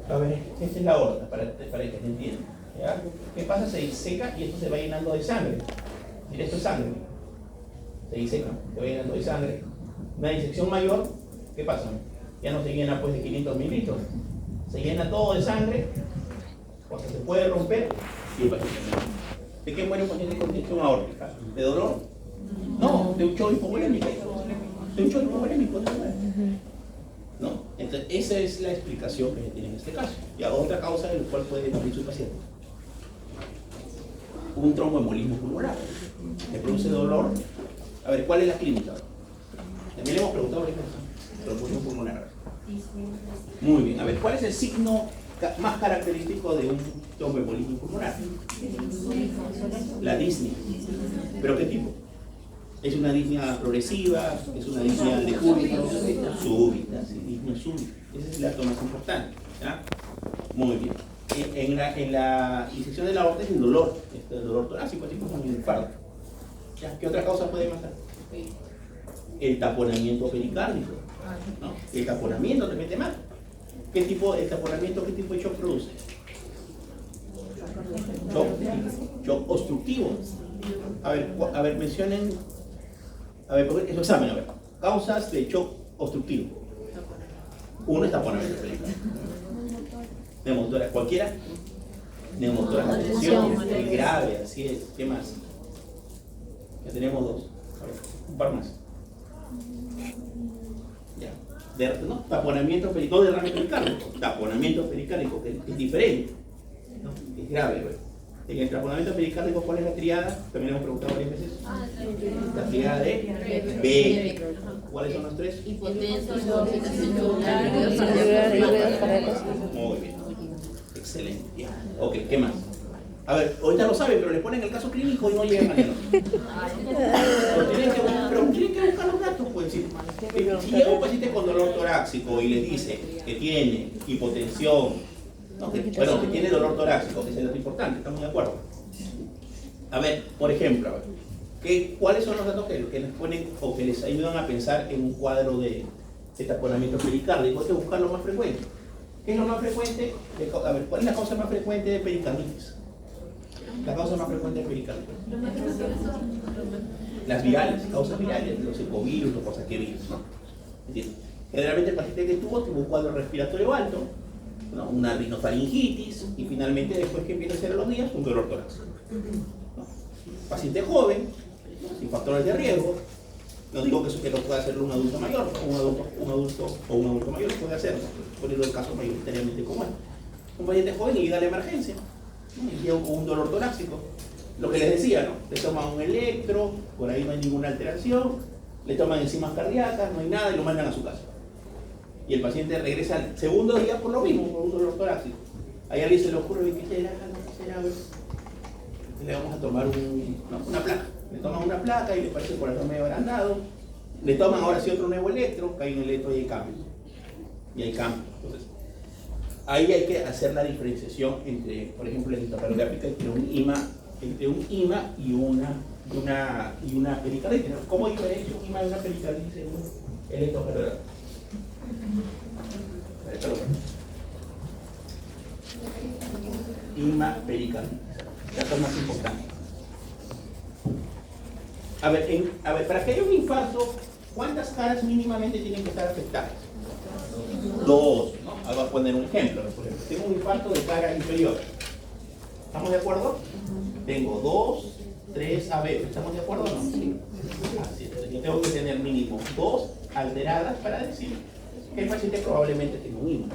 A ver, esta es la aorta, para que se entienda. ¿Ya? ¿Qué pasa? Se diseca y esto se va llenando de sangre. Mira, esto es sangre. Se diseca, se va llenando de sangre. Una disección mayor, ¿qué pasa? Ya no se llena pues de 500 mililitros. Se llena todo de sangre, o sea, se puede romper y el paciente muere. ¿De qué muere un paciente con disección aórtica? ¿De dolor? No, de un choque hipovolémico. De un choque hipovolémico. ¿No? Entonces, esa es la explicación que se tiene en este caso. Y otra causa de la cual puede morir su paciente. Un tromboembolismo pulmonar. Le produce dolor. A ver, ¿cuál es la clínica? También le hemos preguntado a tromboembolismo pulmonar. Muy bien. A ver, ¿cuál es el signo más característico de un tromboembolismo pulmonar? La disnea. ¿Pero qué tipo? ¿Es una disnea progresiva? ¿Es una disnea de júbilo? Súbita, sí, disnea súbita. Ese es el dato más importante. ¿Ya? Muy bien. En la disección de la aorta es el dolor torácico, así como en el infarto. ¿Ya? ¿Qué otra causa puede matar? El taponamiento pericárdico, ¿no? El taponamiento también te mata. ¿Qué tipo de taponamiento, qué tipo de shock produce? Shock obstructivo. A ver, mencionen. A ver, es un examen, a ver. Causas de shock obstructivo. Uno es taponamiento pericárdico. Neumotórax, cualquiera. Neumotórax, tensión, grave, así es. ¿Qué más? Ya tenemos dos. A ver, un par más. Ya. ¿No? Taponamiento pericárdico, no derrame pericárdico. Taponamiento pericárdico, que es diferente. ¿No? Es grave, ¿verdad? En el taponamiento pericárdico, ¿cuál es la triada? También hemos preguntado varias veces. La triada de B. ¿Cuáles son los tres? Hipotenso, Muy bien. Excelente. Ya. Ok, ¿qué más? A ver, ahorita lo saben, pero les ponen el caso clínico y no llegan a leerlo. Pero tienen que buscar los datos, pues. Si llega un paciente con dolor torácico y les dice que tiene hipotensión, no, que tiene dolor torácico, que es el dato importante, estamos de acuerdo. A ver, por ejemplo, a ver, ¿cuáles son los datos que les ponen o que les ayudan a pensar en un cuadro de taponamiento pericárdico? Hay que buscar lo más frecuente. ¿Qué es lo más frecuente? A ver, ¿cuál es la causa más frecuente de pericarditis? La causa más frecuente de pericarditis. Las virales, causas virales, los ecovirus, los cosaquevirus, ¿no? Es decir, generalmente el paciente que tuvo un cuadro respiratorio alto, ¿no? Una rinofaringitis y finalmente después que empieza a ser a los días un dolor torácico, ¿no? Paciente joven, sin factores de riesgo, no digo que no pueda hacerlo un adulto mayor, un adulto mayor puede hacerlo, poniendo el caso mayoritariamente común. Un paciente joven y llega a la emergencia, ¿no? Y llega con un dolor torácico. Lo que les decía, ¿no? Le toman un electro, por ahí no hay ninguna alteración, le toman enzimas cardíacas, no hay nada y lo mandan a su casa. Y el paciente regresa al segundo día por lo mismo, por un dolor torácico. Ahí alguien se le ocurre, ¿qué será? ¿Qué será? Le vamos a tomar una placa. Le toman una placa y le parece el corazón medio agrandado. Le toman ahora sí otro nuevo electro, cae en el electro y hay cambio. Y hay cambio. Entonces, ahí hay que hacer la diferenciación entre, por ejemplo, la histocardiográfica entre un IMA y una pericarditis. ¿Cómo diferencia un IMA de una pericarditis en un electrocardiográfico? IMA pericarditis. Datos más importantes. A ver, para que haya un infarto, ¿cuántas caras mínimamente tienen que estar afectadas? Dos, ¿no? Ahora voy a poner un ejemplo. Por ejemplo, tengo un infarto de cara inferior. ¿Estamos de acuerdo? Tengo 2, 3 AB. ¿Estamos de acuerdo o no? Sí. Así es. Yo tengo que tener mínimo 2 alteradas para decir que el paciente probablemente tenga un IMA.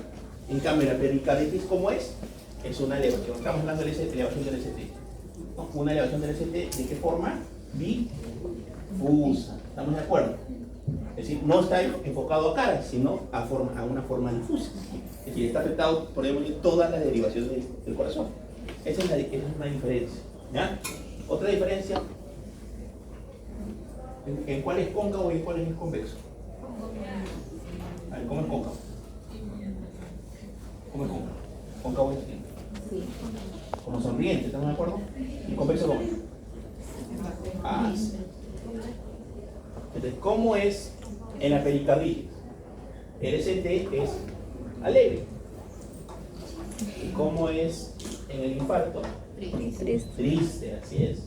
En cambio, la pericarditis, ¿cómo es? Es una elevación. Estamos hablando de elevación del ST. ¿No? Una elevación del ST, ¿de qué forma? Difusa. ¿Estamos de acuerdo? Es decir, no está enfocado a cara, sino a una forma difusa. Es decir, está afectado por toda la derivación del corazón. Esa es una diferencia. ¿Ya? Otra diferencia, ¿en cuál es cóncavo y en cuál es convexo? A ver, ¿cómo es cóncavo? ¿Cómo es cóncavo? Cóncavo es como sonriente, ¿estamos de acuerdo? ¿Y convexo cómo es? Sí. Entonces, ¿cómo es en la pericarditis? El ST es alegre. ¿Y cómo es en el infarto? Triste, así es.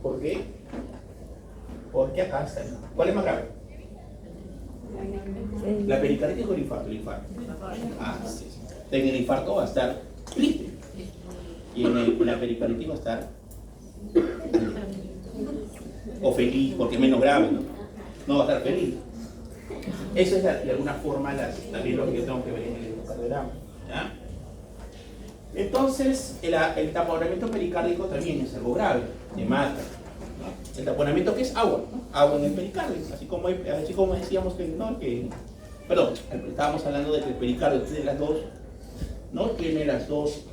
¿Por qué? Porque acá está. ¿Cuál es más grave? ¿La pericarditis o el infarto? El infarto. Así es. En el infarto va a estar triste. Y en la pericarditis va a estar o feliz, porque es menos grave, ¿no? No va a estar feliz. Eso es de alguna forma también lo que yo tengo que ver en el electrocardiograma. ¿Ya? Entonces, el taponamiento pericárdico también es algo grave, te mata, ¿no? El taponamiento, ¿qué es? Agua, ¿no? Agua en el pericardio, así como decíamos que no, perdón, estábamos hablando de que el pericardio tiene las dos ¿no? Tiene las dos,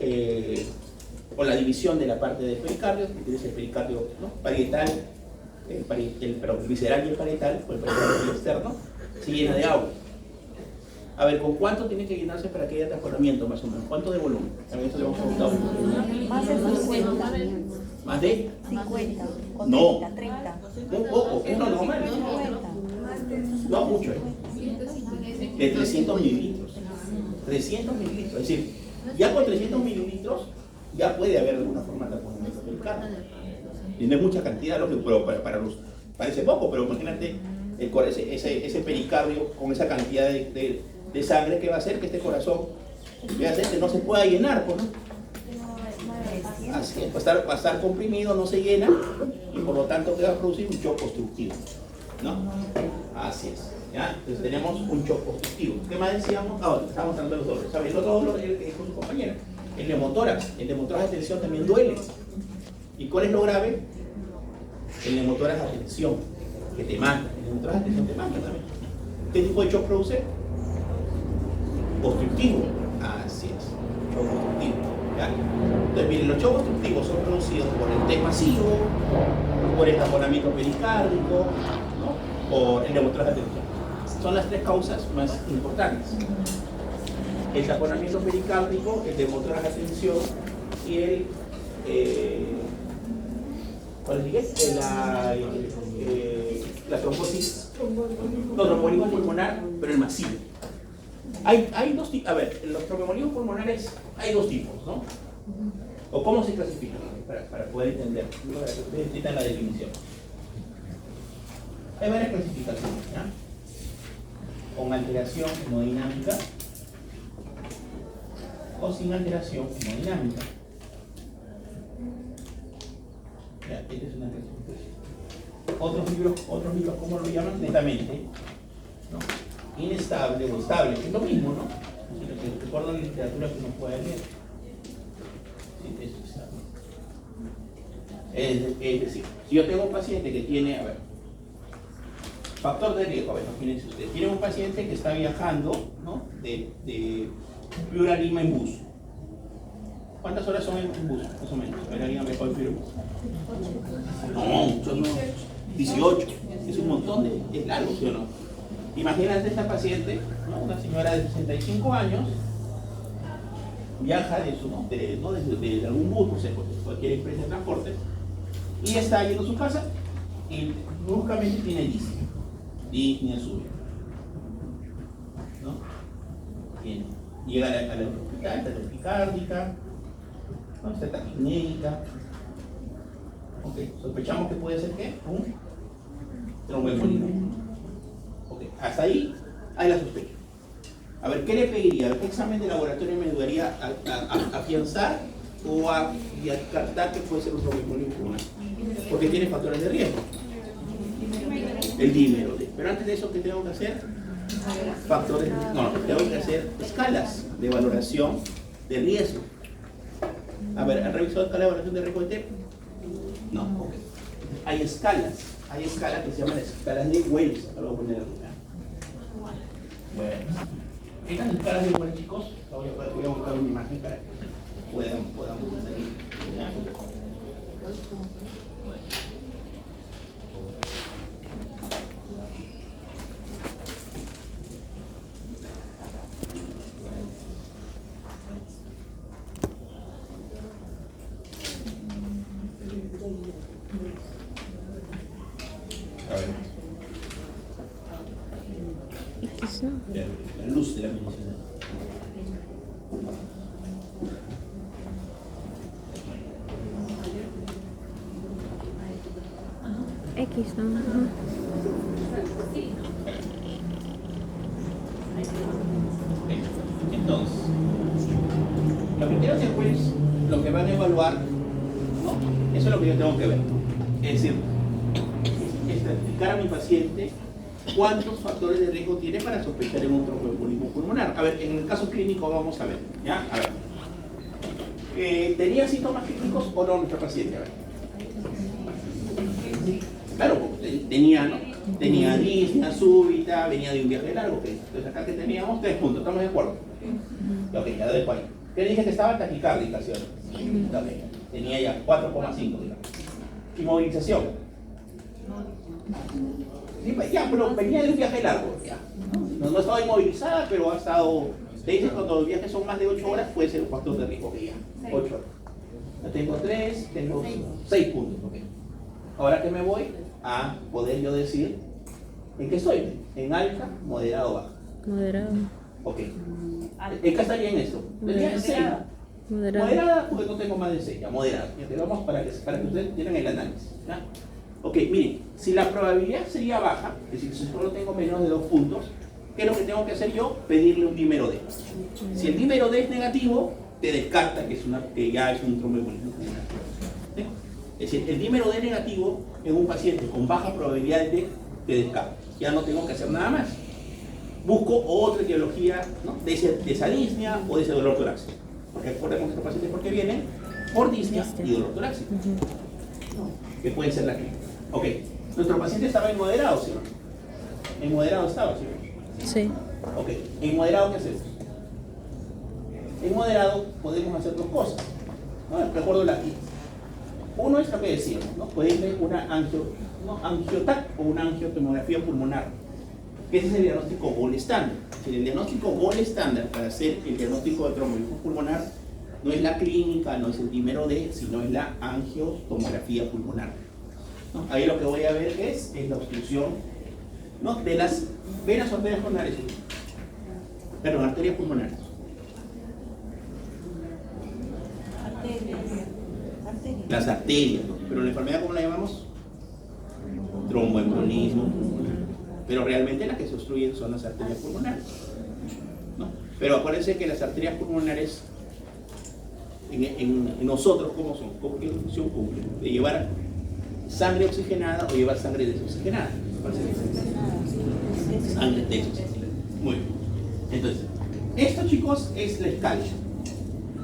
o la división de la parte del pericardio, que es el pericardio, ¿no? Parietal, el visceral y el parietal, o el parietal y el externo, se llena de agua. A ver, ¿con cuánto tiene que llenarse para que haya transbordamiento, más o menos? ¿Cuánto de volumen? A ver, esto le vamos a preguntar. Más de 50. ¿Más de? 50 o No. 30. Un poco, uno normal. 50. No mucho, de 300 mililitros. 300 mililitros, es decir, ya con 300 mililitros ya puede haber alguna forma de transbordamiento pericardio. Y no es mucha cantidad, lógico, pero parece poco, pero imagínate ese pericardio con esa cantidad de sangre que va a hacer que este corazón va a hacer que no se pueda llenar, pues, ¿no? Así es, va a estar comprimido, no se llena y por lo tanto que va a producir un shock obstructivo, ¿no? Así es, ¿ya? Entonces tenemos un shock obstructivo. ¿Qué más decíamos? Ahora, estamos hablando de los dolores. ¿Saben? El otro dolor es con su compañera. El neumotórax de tensión también duele. ¿Y cuál es lo grave? El neumotórax de tensión, que te mata. El neumotórax de tensión te mata también. ¿Qué tipo de shock produce? Obstructivo. Así es, shock obstructivo. ¿Ya? Entonces, miren, los shocks obstructivos son producidos por el test masivo, por el taponamiento pericárdico, ¿no? Por el neumotórax de tensión. Son las tres causas más importantes. El taponamiento pericárdico, el neumotórax de tensión y ¿cuál dije? La trombosis, no, tromboembolismo pulmonar, pero el masivo. Hay dos tipos, a ver, en los tromboembolismos pulmonares hay dos tipos, ¿no? ¿O cómo se clasifican? Para poder entender, necesitan la definición. Hay varias clasificaciones, ¿ya? Con alteración hemodinámica o sin alteración hemodinámica. Ya, esta es una clasificación. Otros libros, ¿cómo lo llaman? Netamente, ¿no? Inestable o estable, que es lo mismo, ¿no? Si recuerdo la literatura que uno puede leer. Sí, eso es estable. Es decir, si yo tengo un paciente que tiene, a ver, factor de riesgo, a ver, imagínense ustedes, tiene un paciente que está viajando, ¿no? De Piura a Lima en bus. ¿Cuántas horas son en bus, más o menos? A ver, alguien me puede decir. No, son 18. Es un montón es largo, ¿sí o no? Imagínate esta paciente, ¿no? Una señora de 65 años, viaja de algún bus, no sé, cualquier empresa de transporte, y está yendo a su casa y bruscamente tiene disnea sube, ¿no? Llega a la hospital, está taquicárdica, ¿no? Está taquipnéica. Ok, sospechamos que puede ser ¿qué? Un tromboembolismo. Ok, hasta ahí hay la sospecha. A ver, ¿qué le pediría? ¿Qué examen de laboratorio me ayudaría a afianzar o a descartar que puede ser un tromboembolismo pulmonar? Porque tiene factores de riesgo. El dímero. Pero antes de eso, ¿qué tengo que hacer? Factores, tengo que hacer escalas de valoración de riesgo. A ver, ¿han revisado escala de valoración de riesgo de TEP? No, ok. Hay escalas que se llaman escalas de Wells. Lo voy a poner acá. Bueno, estas escalas de Wells, chicos, voy a buscar una imagen para que podamos seguir. La luz de la medicina. X, ¿no? Entonces, los criterios de Wells, lo que van a evaluar, ¿no? Eso es lo que yo tengo que ver. Es decir, estratificar a mi paciente cuántos factores de riesgo tiene para sospechar en un tromboembolismo pulmonar. A ver, en el caso clínico vamos a ver, ¿ya? A ver. ¿Tenía síntomas clínicos o no nuestra paciente? A ver. Claro, tenía, ¿no? Tenía disnea súbita, venía de un viaje largo, ¿ok? Entonces acá que teníamos 3 puntos, ¿estamos de acuerdo? Ok, ya dejo ahí. ¿Qué le dije que estaba taquicárdica, ¿sí o no? También. Tenía ya 4,5, digamos. Inmovilización. Sí, pues ya, pero venía de un viaje largo. Ya. No estaba inmovilizada, pero ha estado. Te dicen cuando los viajes son más de 8 horas, puede ser un factor de riesgo que ya. 8 horas. Ya tengo 3, tengo 6 puntos. Okay. Ahora que me voy a poder yo decir en qué estoy. En alta, moderado o baja. Moderado. Ok. ¿En qué estaría en esto? Tendría en 6. Moderada porque no tengo más de 6, ya moderada. Ya vamos para que ustedes tengan el análisis. ¿Ya? Ok, miren, si la probabilidad sería baja, es decir, si solo tengo menos de 2 puntos, ¿qué es lo que tengo que hacer yo? Pedirle un dímero D. Si el dímero D es negativo, te descarta que ya es un tromboembolismo pulmonar. ¿Sí? Es decir, el dímero D negativo en un paciente con baja probabilidad de D, te descarta. Ya no tengo que hacer nada más. Busco otra etiología, ¿no? de esa disnea o de ese dolor torácico. Porque recordemos que estos pacientes porque vienen por disnea y dolor torácico. Que puede ser la clínica. Ok, nuestro paciente estaba en moderado, ¿sí o no? En moderado estaba, ¿sí o no? Sí. Ok, en moderado, ¿qué hacemos? En moderado podemos hacer dos cosas. ¿No? Recuerdo la aquí. Uno es lo que decíamos, ¿no? Pedirle una angiotac o una angiotomografía pulmonar. Que ese es el diagnóstico gold estándar. El diagnóstico gold estándar para hacer el diagnóstico de tromboembolismo pulmonar no es la clínica, no es el dímero D, sino es la angiotomografía pulmonar. ¿No? Ahí lo que voy a ver es la obstrucción, ¿no? de las venas o arterias pulmonares. Perdón, arterias pulmonares. Las arterias, ¿no? Pero la enfermedad, ¿cómo la llamamos? Tromboembolismo pulmonar. Pero realmente las que se obstruyen son las arterias pulmonares, ¿no? Pero acuérdense que las arterias pulmonares en nosotros, ¿cómo son? ¿Qué función cumplen? De llevar sangre oxigenada o llevar sangre desoxigenada. Sangre desoxigenada. Muy bien. Entonces, esto, chicos, es la escala.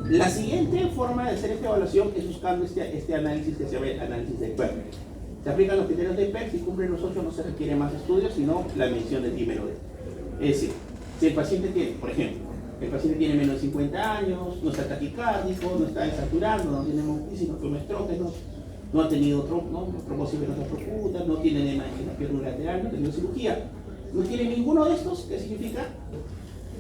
La siguiente forma de hacer esta evaluación es buscando este análisis que se llama análisis de PER. Se aplican los criterios de PER, si cumplen los 8 no se requiere más estudios, sino la medición del dímero D. Es decir, si el paciente tiene, por ejemplo, el paciente tiene menos de 50 años, no está taquicárdico, no está desaturando, no tiene hemoptisis, no tiene estrógenos, no ha tenido trombosis venosa profunda, no tiene edema en la pierna lateral, no ha tenido cirugía, no tiene ninguno de estos, ¿qué significa?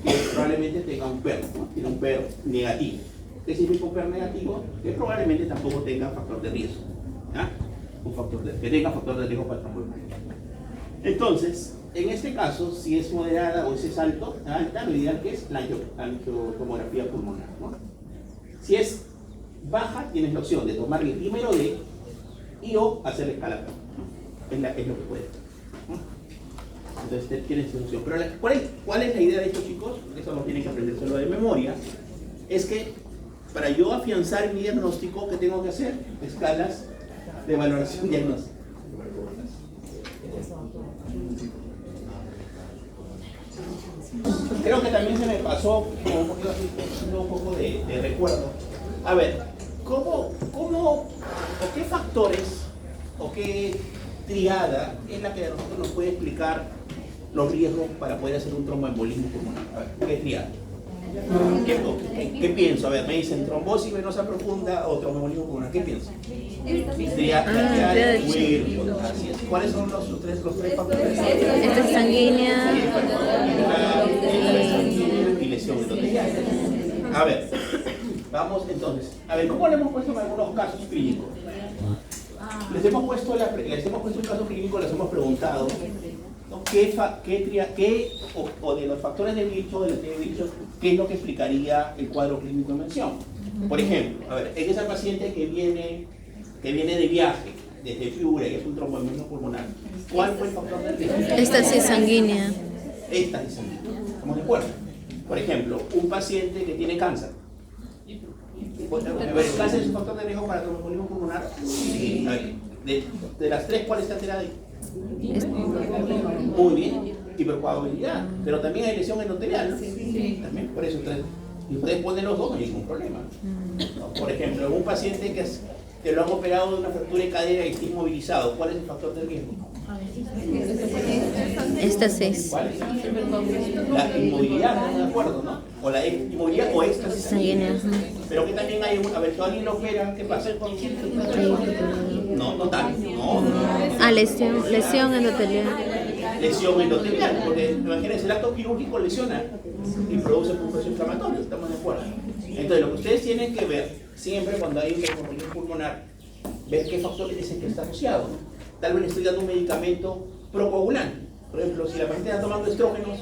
Que probablemente tenga un PER, ¿no? Tiene un PER negativo. ¿Qué significa un PER negativo? Que probablemente tampoco tenga factor de riesgo. ¿Ya? Que tenga factor de riesgo para el tromboembolismo. Entonces, en este caso, si es moderada o si es alta, lo ideal que es la angiotomografía pulmonar, ¿no? Si es baja, tienes la opción de tomar el dímero D y o hacer la escala, ¿no? Es lo que puede, ¿no? Entonces tienes esa opción. Pero ¿cuál es la idea de esto, chicos? Eso no tienen que aprendérselo de memoria. Es que para yo afianzar mi diagnóstico, ¿qué tengo que hacer? Escalas de valoración diagnóstica. Creo que también se me pasó como un poco de recuerdo. A ver, ¿cómo o qué factores o qué triada es la que a nosotros nos puede explicar los riesgos para poder hacer un tromboembolismo pulmonar? A ver, ¿qué triada? ¿Qué pienso? A ver, me dicen trombosis venosa profunda o tromboembolismo pulmonar. ¿Qué pienso? Triada. Así es. ¿Cuáles son los tres factores? Esta es sanguínea. Y lesión endotelial. A ver, vamos entonces. A ver, ¿cómo le hemos puesto en algunos casos clínicos? Les hemos puesto un caso clínico, les hemos preguntado, ¿no? O de los factores de bicho, de lo que he dicho, ¿qué es lo que explicaría el cuadro clínico en mención? Por ejemplo, a ver, en esa paciente que viene de viaje desde Piura y es un tromboembolismo pulmonar, ¿cuál fue el factor de riesgo? Esta sí es sanguínea. Esta es sanguínea. ¿Estamos de acuerdo? Por ejemplo, un paciente que tiene cáncer. A ver, ¿el cáncer es un factor de riesgo para el tromboembolismo pulmonar? Sí. A ver, de las tres, ¿cuál está alterada ahí? Muy bien, hipercoagulabilidad, pero también hay lesión endotelial, ¿no? Sí. También, por eso, y ustedes ponen los dos, no hay ningún problema. ¿No? Por ejemplo, un paciente te lo han operado de una fractura de cadera y está inmovilizado, ¿cuál es el factor de riesgo? Esta 6. ¿Cuál es? La inmovilidad, ¿estamos de acuerdo, no? O la inmovilidad o éxtasis Sanguínea. Pero que también hay, a ver, si alguien lo opera, ¿qué pasa? No, total, no. Ah, lesión endotelial. Lesión endotelial, porque imagínense, el acto quirúrgico lesiona y produce un proceso inflamatorio, ¿estamos de acuerdo? Entonces, lo que ustedes tienen que ver, siempre cuando hay un tromboembolismo pulmonar, ver qué factor es el que está asociado, ¿no? Tal vez le estoy dando un medicamento procoagulante. Por ejemplo, si la paciente está tomando estrógenos,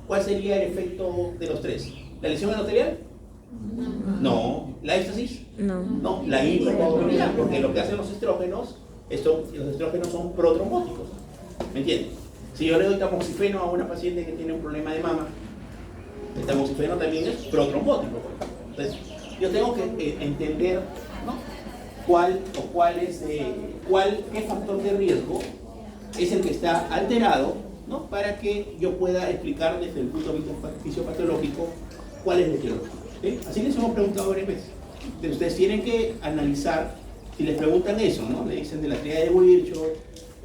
¿cuál sería el efecto de los tres? ¿La lesión endotelial? No. ¿La éxtasis? No, la hipercoagulabilidad, porque lo que hacen los estrógenos son protrombóticos. ¿Me entiendes? Si yo le doy tamoxifeno a una paciente que tiene un problema de mama, el tamoxifeno también es protrombótico. Entonces, yo tengo que entender, ¿no? qué factor de riesgo es el que está alterado, ¿no? Para que yo pueda explicar desde el punto de vista fisiopatológico cuál es el etiológico. ¿Sí? Así les hemos preguntado varias veces. Entonces, ustedes tienen que analizar, si les preguntan eso, ¿no? Le dicen de la tríada de Virchow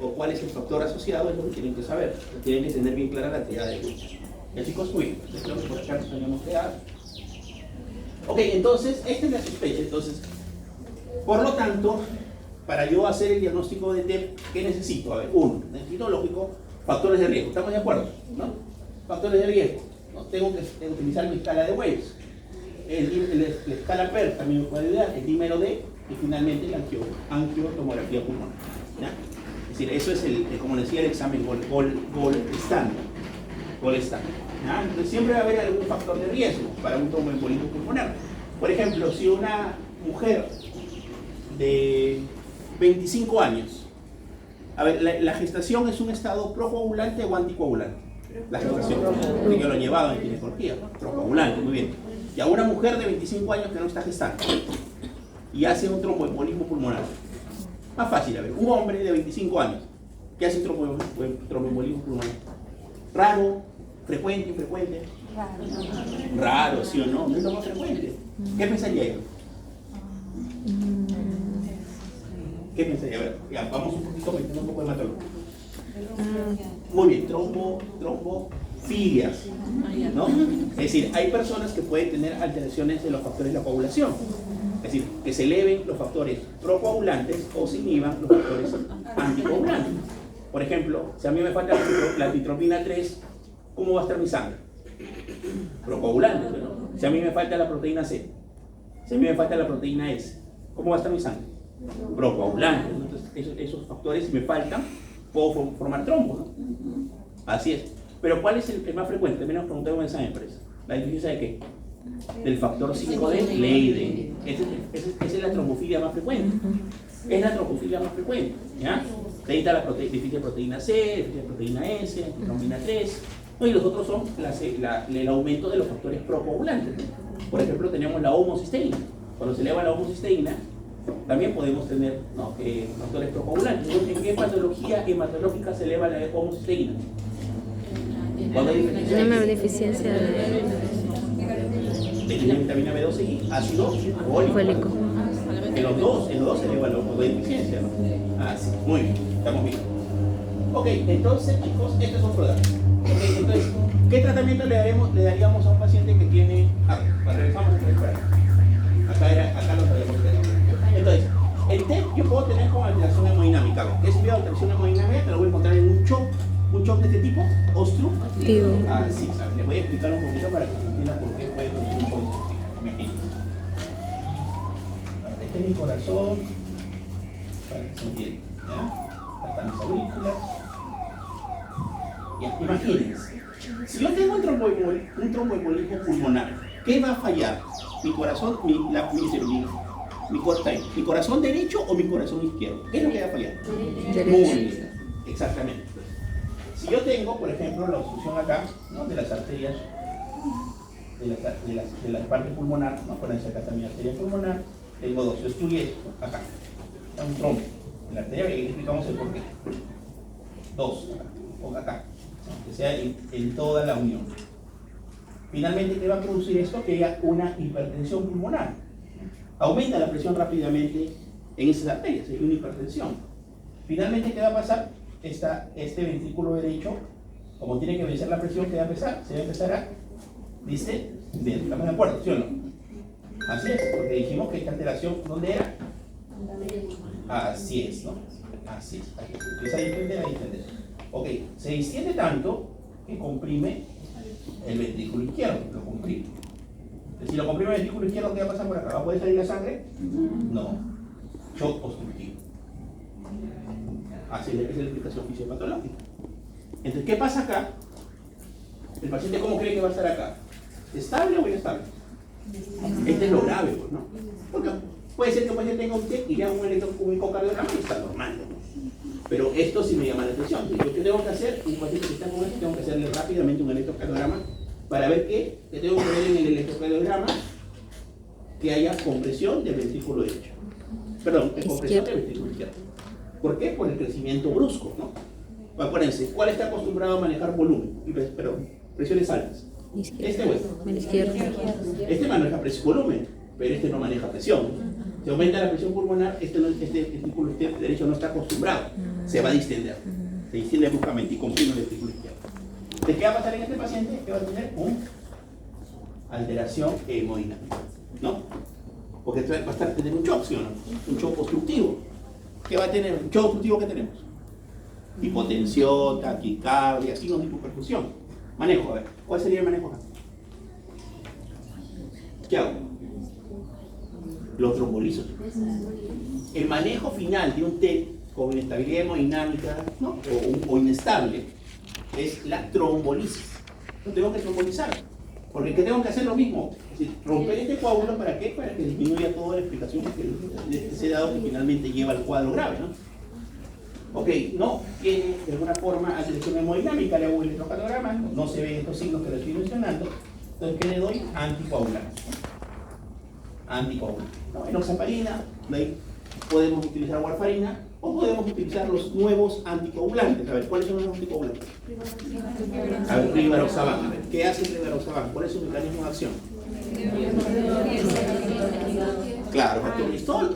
o cuál es el factor asociado, es lo que tienen que saber. Tienen que tener bien clara la tríada de Virchow. Ya, chicos, muy bien. Creo que por acá nos habíamos quedado. Ok, entonces, esta es la sospecha. Entonces, por lo tanto, para yo hacer el diagnóstico de TEP, ¿qué necesito? A ver, uno, necesito lógico, factores de riesgo. ¿Estamos de acuerdo? ¿No? Factores de riesgo. ¿No? Tengo que utilizar mi escala de Weiss. La escala PER también me puede ayudar, el dímero D y finalmente la angiotomografía pulmonar. ¿Ya? Es decir, eso es como decía el examen gol estándar. ¿Ya? Entonces siempre va a haber algún factor de riesgo para un tromboembolismo pulmonar. Por ejemplo, si una mujer de 25 años, a ver, la gestación es un estado procoagulante o anticoagulante. La gestación, porque yo lo he llevado en ginecología, procoagulante, muy bien. Y a una mujer de 25 años que no está gestando y hace un tromboembolismo pulmonar. Más fácil, a ver, un hombre de 25 años que hace un tromboembolismo pulmonar. Raro, frecuente, infrecuente. Raro, ¿sí o no? No es lo más frecuente. ¿Qué pensaría yo? ¿Qué pensaría? A ver, ya, vamos un poquito metiendo un poco de hematología. Muy bien, trombofilias, ¿no? Es decir, hay personas que pueden tener alteraciones de los factores de la coagulación. Es decir, que se eleven los factores procoagulantes o se inhiban los factores anticoagulantes. Por ejemplo, si a mí me falta la antitropina 3, ¿cómo va a estar mi sangre? Procoagulante, ¿no? Si a mí me falta la proteína C, si a mí me falta la proteína S, ¿cómo va a estar mi sangre? Procoagulante. Entonces, esos factores, si me faltan, puedo formar trombos, ¿no? Así es. Pero ¿cuál es el más frecuente? También nos preguntamos en esa empresa. ¿La deficiencia de qué? Del factor 5 de Leiden. Esa es la trombofilia más frecuente. Es la trombofilia más frecuente. ¿Ya? Necesita la deficiencia de proteína C, deficiencia de proteína S, trombina 3. ¿No? Y los otros son el aumento de los factores procoagulantes, ¿no? Por ejemplo, tenemos la homocisteína. Cuando se eleva la homocisteína, también podemos tener, ¿no?, factores procoagulantes. ¿En qué patología hematológica se eleva la homocisteína? Cuando hay deficiencia de vitamina B12 y ácido fólico. En los dos se eleva la deficiencia, ¿no? Ah, sí, muy bien, estamos bien. Ok, entonces, chicos, este es otro dato. Okay, entonces, ¿qué tratamiento le daríamos a un paciente que tiene... regresamos a acá lo sabemos. Entonces, el TEP yo puedo tener con alteración hemodinámica. ¿Qué significa alteración hemodinámica? Te lo voy a encontrar en un shock de este tipo, obstructivo. Ah, sí, ¿sabes? Les voy a explicar un poquito para que se entienda por qué puede producir un shock obstructivo. Este es mi corazón, para que se entienda. ¿Ya? Acá mis aurículas. Ya, imagínense. Si yo tengo un tromboembolismo pulmonar, ¿qué va a fallar? ¿Mi corazón, mi corazón derecho o mi corazón izquierdo? ¿Qué es lo que va a fallar? Derecho. Muy bien, exactamente. Si yo tengo, por ejemplo, la obstrucción acá, ¿no?, de las arterias, de la parte pulmonar, ¿no? Acuérdense, acá está mi arteria pulmonar, tengo dos, yo estudié esto, acá, está un trombo en la arteria, y explicamos el porqué. Dos, acá, ¿no?, que sea en toda la unión. Finalmente, ¿qué va a producir esto? Que haya una hipertensión pulmonar. Aumenta la presión rápidamente en esas arterias, hay una hipertensión. Finalmente, ¿qué va a pasar? Este ventrículo derecho, como tiene que vencer la presión, ¿qué va a empezar? Se va a empezar a distender. ¿Estamos de acuerdo? ¿Sí o no? Así es, porque dijimos que esta alteración, ¿dónde era? Así es, ¿no? Así es. Ahí empieza a distender. Ok, se distiende tanto que comprime el ventrículo izquierdo, lo comprime. Si lo comprime el ventrículo izquierdo, ¿qué va a pasar por acá? ¿Va a poder salir la sangre? No. Shock obstructivo. Así es la explicación fisiopatológica. Entonces, ¿qué pasa acá? ¿El paciente cómo cree que va a estar acá? ¿Estable o inestable? Este es lo grave, pues, ¿no? Porque puede ser que el paciente tenga un TEC y le haga un ecocardiograma y está normal, ¿no? Pero esto sí me llama la atención. Yo, ¿qué tengo que hacer? Un paciente que está con esto, tengo que hacerle rápidamente un electrocardiograma para ver qué tengo que ver en el electrocardiograma que haya compresión del ventrículo derecho. Perdón, compresión del ventrículo izquierdo. ¿Por qué? Por el crecimiento brusco, ¿no? Acuérdense, ¿cuál está acostumbrado a manejar volumen? Perdón, presiones altas. Este o este. El izquierdo. Este maneja volumen, pero este no maneja presión. Se aumenta la presión pulmonar, este ventrículo derecho no está acostumbrado, se va a distender. Se distiende bruscamente y comprime el ventrículo izquierdo. ¿De qué va a pasar en este paciente? Que va a tener una alteración hemodinámica, ¿no? Porque va a tener un shock, ¿sí o no? Un shock obstructivo. ¿Qué va a tener? ¿Un shock obstructivo que tenemos? Hipotensión, taquicardia, signos de hipoperfusión. Manejo, a ver, ¿cuál sería el manejo acá? ¿Qué hago? Lo trombolizo. El manejo final de un TEC con inestabilidad hemodinámica, ¿no? o inestable es la trombolisis. Lo tengo que trombolizar. Porque ¿qué tengo que hacer? Lo mismo. Es decir, romper este coágulo, ¿para qué? Para que disminuya toda la explicación que se ha dado que finalmente lleva al cuadro grave, ¿no? Ok, no tiene de alguna forma alteración hemodinámica, le hago el electrocardiograma, no se ven estos signos que le estoy mencionando, entonces ¿qué le doy? Anticoagulante. Anticoagulante. ¿No? Enoxaparina, de ahí podemos utilizar warfarina o podemos utilizar los nuevos anticoagulantes. A ver, ¿cuáles son los anticoagulantes? A ver, rivaroxaban. A ver, ¿qué hace el rivaroxaban? ¿Cuál es su mecanismo de acción? Claro,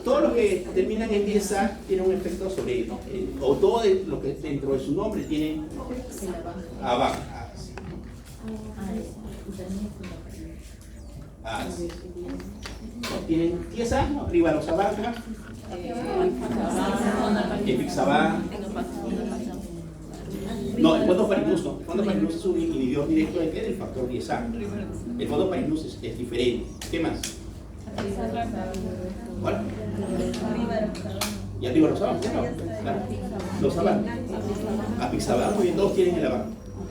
todo lo que termina en pieza tiene un efecto sobre, ¿no? O todo lo que dentro de su nombre tiene abajo. Tienen pieza, ¿no? Rivaroxaban, Epixaban. No, el fondoparinus no. El fondoparinus es un inhibidor directo del factor 10A. El fondoparinus es diferente. ¿Qué más? ¿Cuál? Y arriba los saban, claro. Los saban. Apixaban, muy bien, todos tienen el abajo.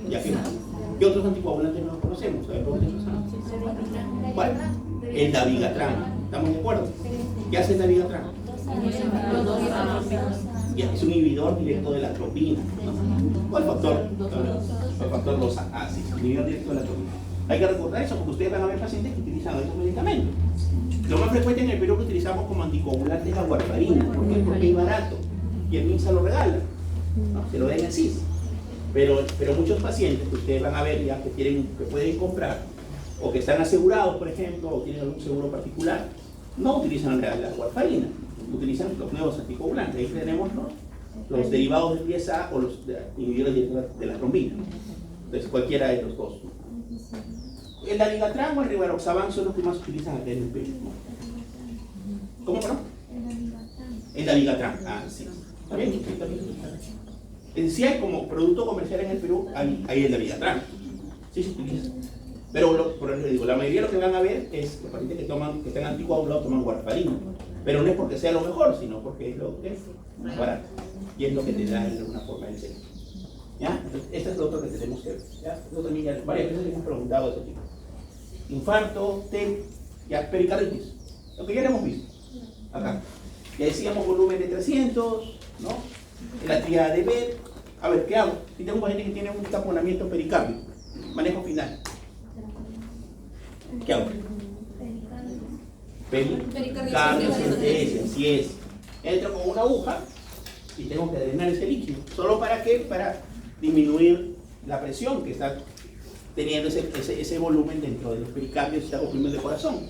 ¿Y aquí más? ¿Qué otros anticoagulantes no conocemos? A ver, ¿cuál? El dabigatran. ¿Estamos de acuerdo? ¿Qué hace el dabigatran? Es un inhibidor directo de la trombina. ¿Cuál factor? El factor 2A, sí, inhibidor directo de la trombina. Hay que recordar eso porque ustedes van a ver pacientes que utilizan estos medicamentos. Lo más frecuente en el Perú que utilizamos como anticoagulante es la warfarina. ¿Por qué? Porque es barato y el MINSA lo regala, ¿no? Se lo den así. Pero muchos pacientes que ustedes van a ver ya que pueden comprar o que están asegurados, por ejemplo, o tienen algún seguro particular, no utilizan la warfarina, utilizan los nuevos anticoagulantes. Ahí tenemos los derivados del 10A o los inhibidores de la trombina. Entonces cualquiera de los dos. El dabigatran o el rivaroxaban son los que más utilizan acá en el Perú. ¿Cómo, perdón? El dabigatran. Ah, sí. ¿Está bien? Está bien. Si hay como producto comercial en el Perú, hay el dabigatran. Sí se utiliza. Pero por eso digo, la mayoría de lo que van a ver es los pacientes que están anticoagulados toman warfarina. Pero no es porque sea lo mejor, sino porque es lo que es más barato. Y es lo que te da de alguna forma el centro. ¿Ya? Entonces, este es lo otro que tenemos que ver. ¿Ya? Nosotros también ya varias veces les hemos preguntado a ese tipo. Infarto, TEC, ya, pericarditis. Lo que ya lo hemos visto. Acá. Ya decíamos volumen de 300, ¿no? La tríada de Bett. A ver, ¿qué hago? Si tengo un paciente que tiene un taponamiento pericárdico, manejo final. ¿Qué hago? Pericardiocentesia, así es. Entro con una aguja y tengo que drenar ese líquido. ¿Solo para qué? Para disminuir la presión que está teniendo ese volumen dentro de los pericardios y está comprimiendo el corazón.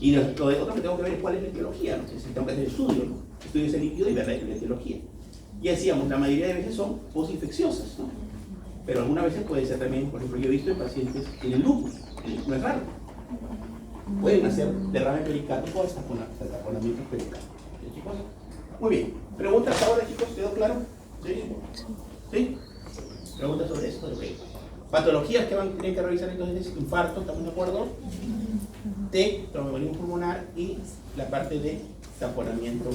Y lo otro que tengo que ver es cuál es la etiología, ¿no? Si tengo que hacer estudios, ¿no? estudios en líquido y ver la etiología. Y decíamos, la mayoría de veces son postinfecciosas, ¿no? Pero algunas veces puede ser también, por ejemplo, yo he visto en pacientes que tienen lupus, no es raro. Pueden hacer derrame pericárdico hasta con taponamientos pericárdico. ¿Sí, chicos? Muy bien. ¿Preguntas ahora, chicos? ¿Quedó claro? ¿Sí? ¿Sí? ¿Preguntas sobre esto? Ok. Patologías que tienen que revisar entonces es infarto, ¿estamos de acuerdo? T, tromboembolismo pulmonar y la parte de taponamiento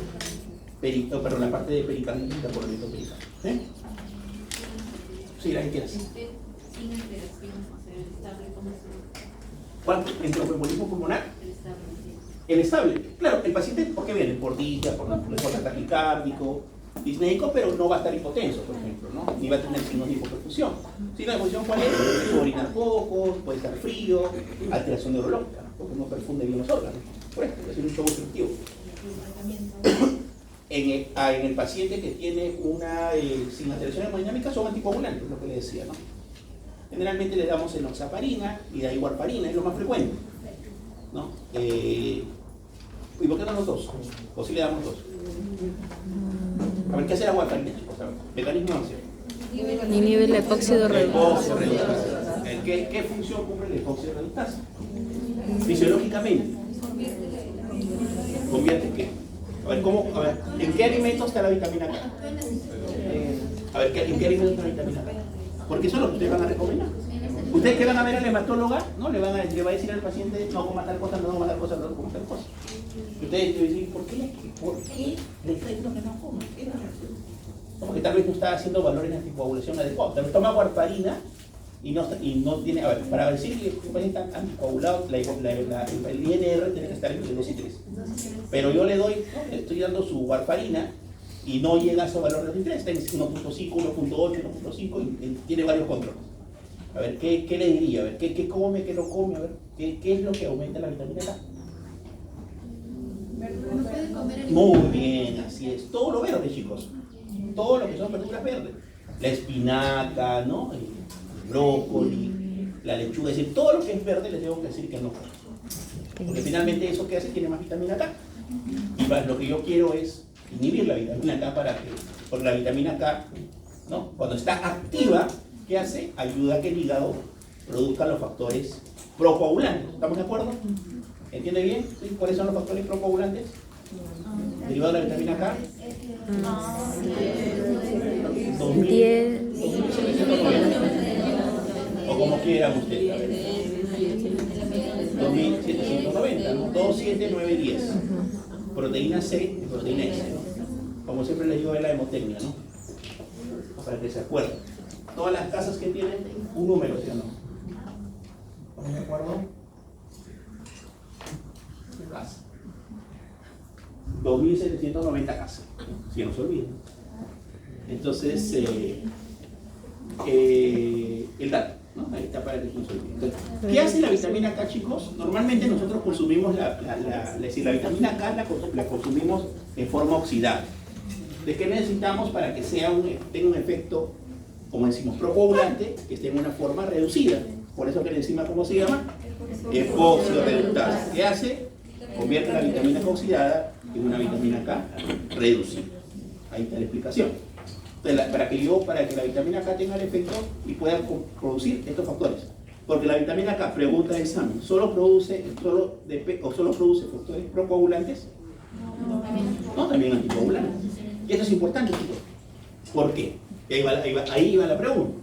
pericárdico, perdón, la parte de pericarditis y taponamiento pericárdico. ¿Sí? Sí, la que quieras. Sin alteración, o sea, el estable, ¿cómo se...? ¿Cuál? ¿El tromboembolismo pulmonar? El estable, sí. El estable. Claro, el paciente, ¿por qué viene? Por dicha, por taquicárdico, disneico, pero no va a estar hipotenso, por ejemplo, ¿no? Ni va a tener signos de hipoperfusión. Si la hipoperfusión, ¿cuál es? Puede orinar poco, puede estar frío, alteración neurológica, ¿no? Porque no perfunde bien los órganos. Por esto, es un shock obstructivo. En el paciente que tiene una sin alteración hemodinámica son anticoagulantes, lo que le decía, ¿no? Generalmente le damos enoxaparina y de ahí warfarina, es lo más frecuente, ¿no? ¿Y por qué no los dos? ¿O si le damos dos? A ver, ¿qué hace la warfarina, chicos? A ver, mecanismo de acción. Inhibe el epóxido reductasa. ¿Qué función cumple el epóxido reductasa? Fisiológicamente. ¿Convierte qué? A ver, ¿en qué alimentos está la vitamina K? A ver, ¿en qué alimentos está la vitamina K? Porque eso es lo que ustedes van a recomendar. Ustedes que van a ver a la hematóloga, ¿no? Le va a decir al paciente, no coma tal cosa, no coma tal cosa, no coma tal cosa. Y ustedes le dicen, ¿por qué le está diciendo que no coma? ¿Qué es la razón? Porque tal vez no está haciendo valores de anticoagulación adecuados. Tal vez toma warfarina y no tiene, a ver, para decir que un paciente está anticoagulado, el INR tiene que estar entre 2 y 3. Pero yo le doy, ¿no? Le estoy dando su warfarina y no llega a esos valores de 3, está en 1.5, 1.8, 1.5 y tiene varios controles. A ver, ¿qué le diría? A ver, ¿qué come, qué no come? A ver, ¿qué es lo que aumenta la vitamina K? No puede comer el... Muy bien, así es. Todo lo verde, chicos. Todo lo que son verduras verdes. La espinaca, ¿no? El brócoli, la lechuga. Es decir, todo lo que es verde les tengo que decir que no. Porque finalmente eso que hace tiene más vitamina K. Y lo que yo quiero es inhibir la vitamina K porque la vitamina K, ¿no? Cuando está activa, ¿qué hace? Ayuda a que el hígado produzca los factores procoagulantes. ¿Estamos de acuerdo? ¿Entiende bien? ¿Sí? ¿Cuáles son los factores procoagulantes? Derivado de la vitamina K. 10. O como quieran ustedes. A ver. 2790, ¿no? 2, 7, 9, 10. Proteína C y proteína S, ¿no? Como siempre les digo, es la hemotecnia, ¿no? Para que se acuerden. Todas las casas que tienen un número, ¿sí o no? ¿Estamos de acuerdo? Casa. 2790 casas, si no se olviden. Entonces, el dato, ¿no? Ahí está para que no se olviden. Entonces, ¿qué hace la vitamina K, chicos? Normalmente nosotros consumimos la vitamina K la consumimos en forma oxidada. ¿De qué necesitamos para que tenga un efecto, como decimos, procoagulante, que esté en una forma reducida? Por eso que la enzima, ¿cómo se llama? Epóxido reductasa. ¿Qué hace? Convierte la vitamina K oxidada en una vitamina K reducida. Ahí está la explicación. Entonces, para que la vitamina K tenga el efecto y pueda producir estos factores. Porque la vitamina K, pregunta de examen, ¿solo produce factores procoagulantes? No, también anticoagulantes. Y eso es importante, chicos. ¿Por qué? Ahí va la pregunta.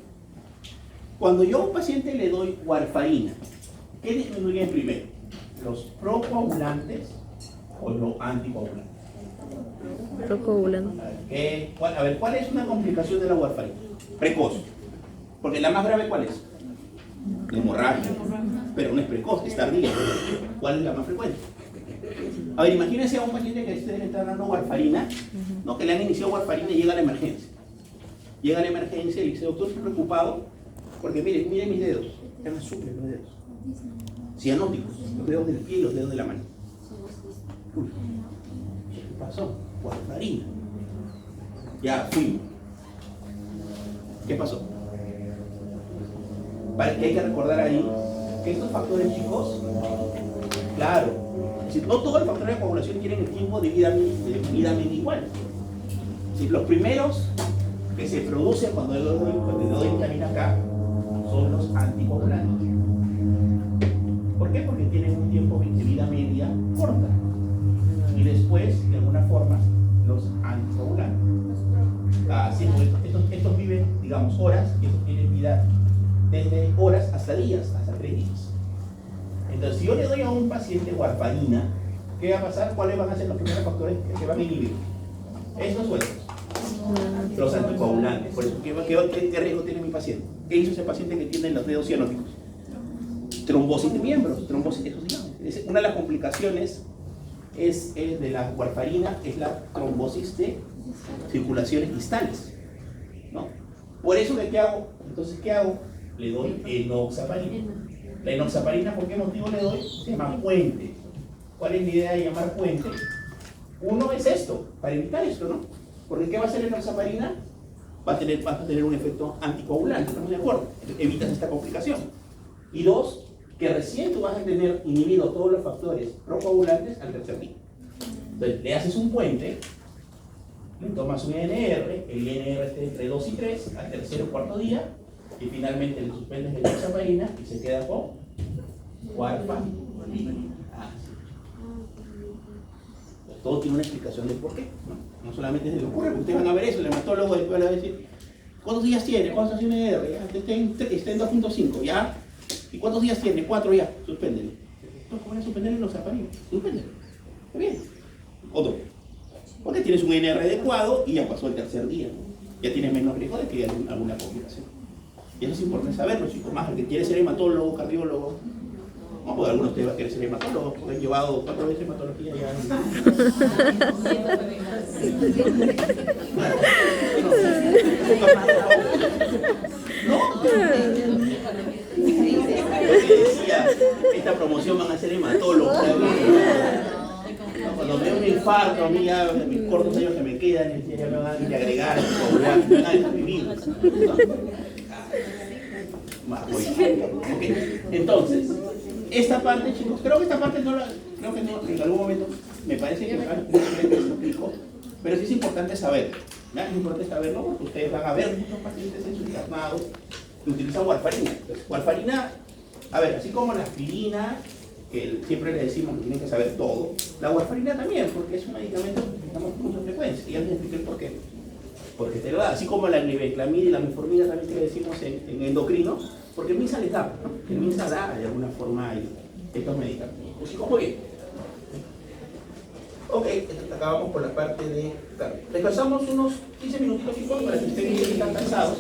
Cuando yo a un paciente le doy warfarina, ¿qué disminuyen primero? ¿Los procoagulantes o los anticoagulantes? Procoagulante. A ver, ¿cuál es una complicación de la warfarina? Precoz. Porque la más grave, ¿cuál es? La hemorragia. Pero no es precoz, es tardía. ¿Cuál es la más frecuente? A ver, imagínense a un paciente que le está dando warfarina, ¿no? Que le han iniciado warfarina y llega a la emergencia. Llega a la emergencia y dice, doctor, estoy preocupado porque miren mis dedos, están azules los dedos. Cianóticos, los dedos del pie y los dedos de la mano. Uy, ¿qué pasó? Warfarina. Ya fuimos. ¿Qué pasó? Vale, que hay que recordar ahí que estos factores, chicos, claro, decir, no todos los factores de coagulación tienen el tiempo de vida media igual. Si los primeros que se producen cuando le doy vitamina K son los anticoagulantes. ¿Por qué? Porque tienen un tiempo de vida media corta. Y después, de alguna forma, los anticoagulantes. Así, pues, estos viven, digamos, horas, y estos tienen vida desde horas hasta días, hasta 3 días. Entonces, si yo le doy a un paciente warfarina, ¿qué va a pasar? ¿Cuáles van a ser los primeros factores que van a inhibir? Estos o estos. Los anticoagulantes. Por eso, ¿qué riesgo tiene mi paciente? ¿Qué hizo ese paciente que tiene los dedos cianóticos? Trombosis de miembros, trombosis, eso se llama. Una de las complicaciones de la warfarina es la trombosis de circulaciones distales, ¿no? Por eso, ¿qué hago? Entonces, ¿qué hago? Le doy enoxaparina. La enoxaparina, ¿por qué motivo le doy? Se llama puente. ¿Cuál es la idea de llamar puente? Uno es esto, para evitar esto, ¿no? Porque ¿qué va a hacer la enoxaparina? Vas a tener un efecto anticoagulante, ¿estamos de acuerdo? Evitas esta complicación. Y dos, que recién tú vas a tener inhibido todos los factores procoagulantes al tercer día. Entonces, le haces un puente, le tomas un INR, el INR esté entre 2 y 3, al tercer o cuarto día, y finalmente le suspendes la enoxaparina y se queda con warfarina. Todo tiene una explicación de por qué, ¿no? No solamente se le ocurre, porque ustedes van a ver eso, el hematólogo después va a decir, ¿cuántos días tiene? ¿Cuántos hace un INR? Está en 2.5, ¿ya? ¿Y cuántos días tiene? 4 ya, suspéndelo. Entonces, ¿cómo van a suspender la enoxaparina? Suspéndelo. ¿Está bien? Otro. Porque tienes un INR adecuado y ya pasó el tercer día, ¿no? Ya tienes menos riesgo de que haya alguna complicación. Y eso es importante saberlo, chicos. Más el que quiere ser hematólogo, cardiólogo. No, porque algunos de ustedes van a querer ser hematólogo, porque han llevado 4 veces hematología ya. ¿No? Porque decía, esta promoción van a ser hematólogos. Cuando veo un infarto, a mí ya mis cortos años que me quedan, ya me van a agregar, me van a dejar vivir. Okay. Entonces, esta parte, chicos, creo que esta parte no, en algún momento me parece que lo explico, pero sí es importante saber, ¿no? Es importante saberlo porque ustedes van a ver muchos pacientes en sus internados que utilizan warfarina. Entonces, warfarina, a ver, así como la aspirina, que siempre le decimos que tienen que saber todo, la warfarina también, porque es un medicamento que utilizamos con mucha frecuencia, y ya les expliqué el por qué. Porque te lo da, así como la gliveclamida y la metformina también que le decimos en endocrino, porque el MINSA les da, ¿no? El MINSA da de alguna forma estos medicamentos. Pues chicos, muy bien. Ok, acabamos por la parte de cardio. Descansamos unos 15 minutitos, chicos, para que ustedes estén cansados.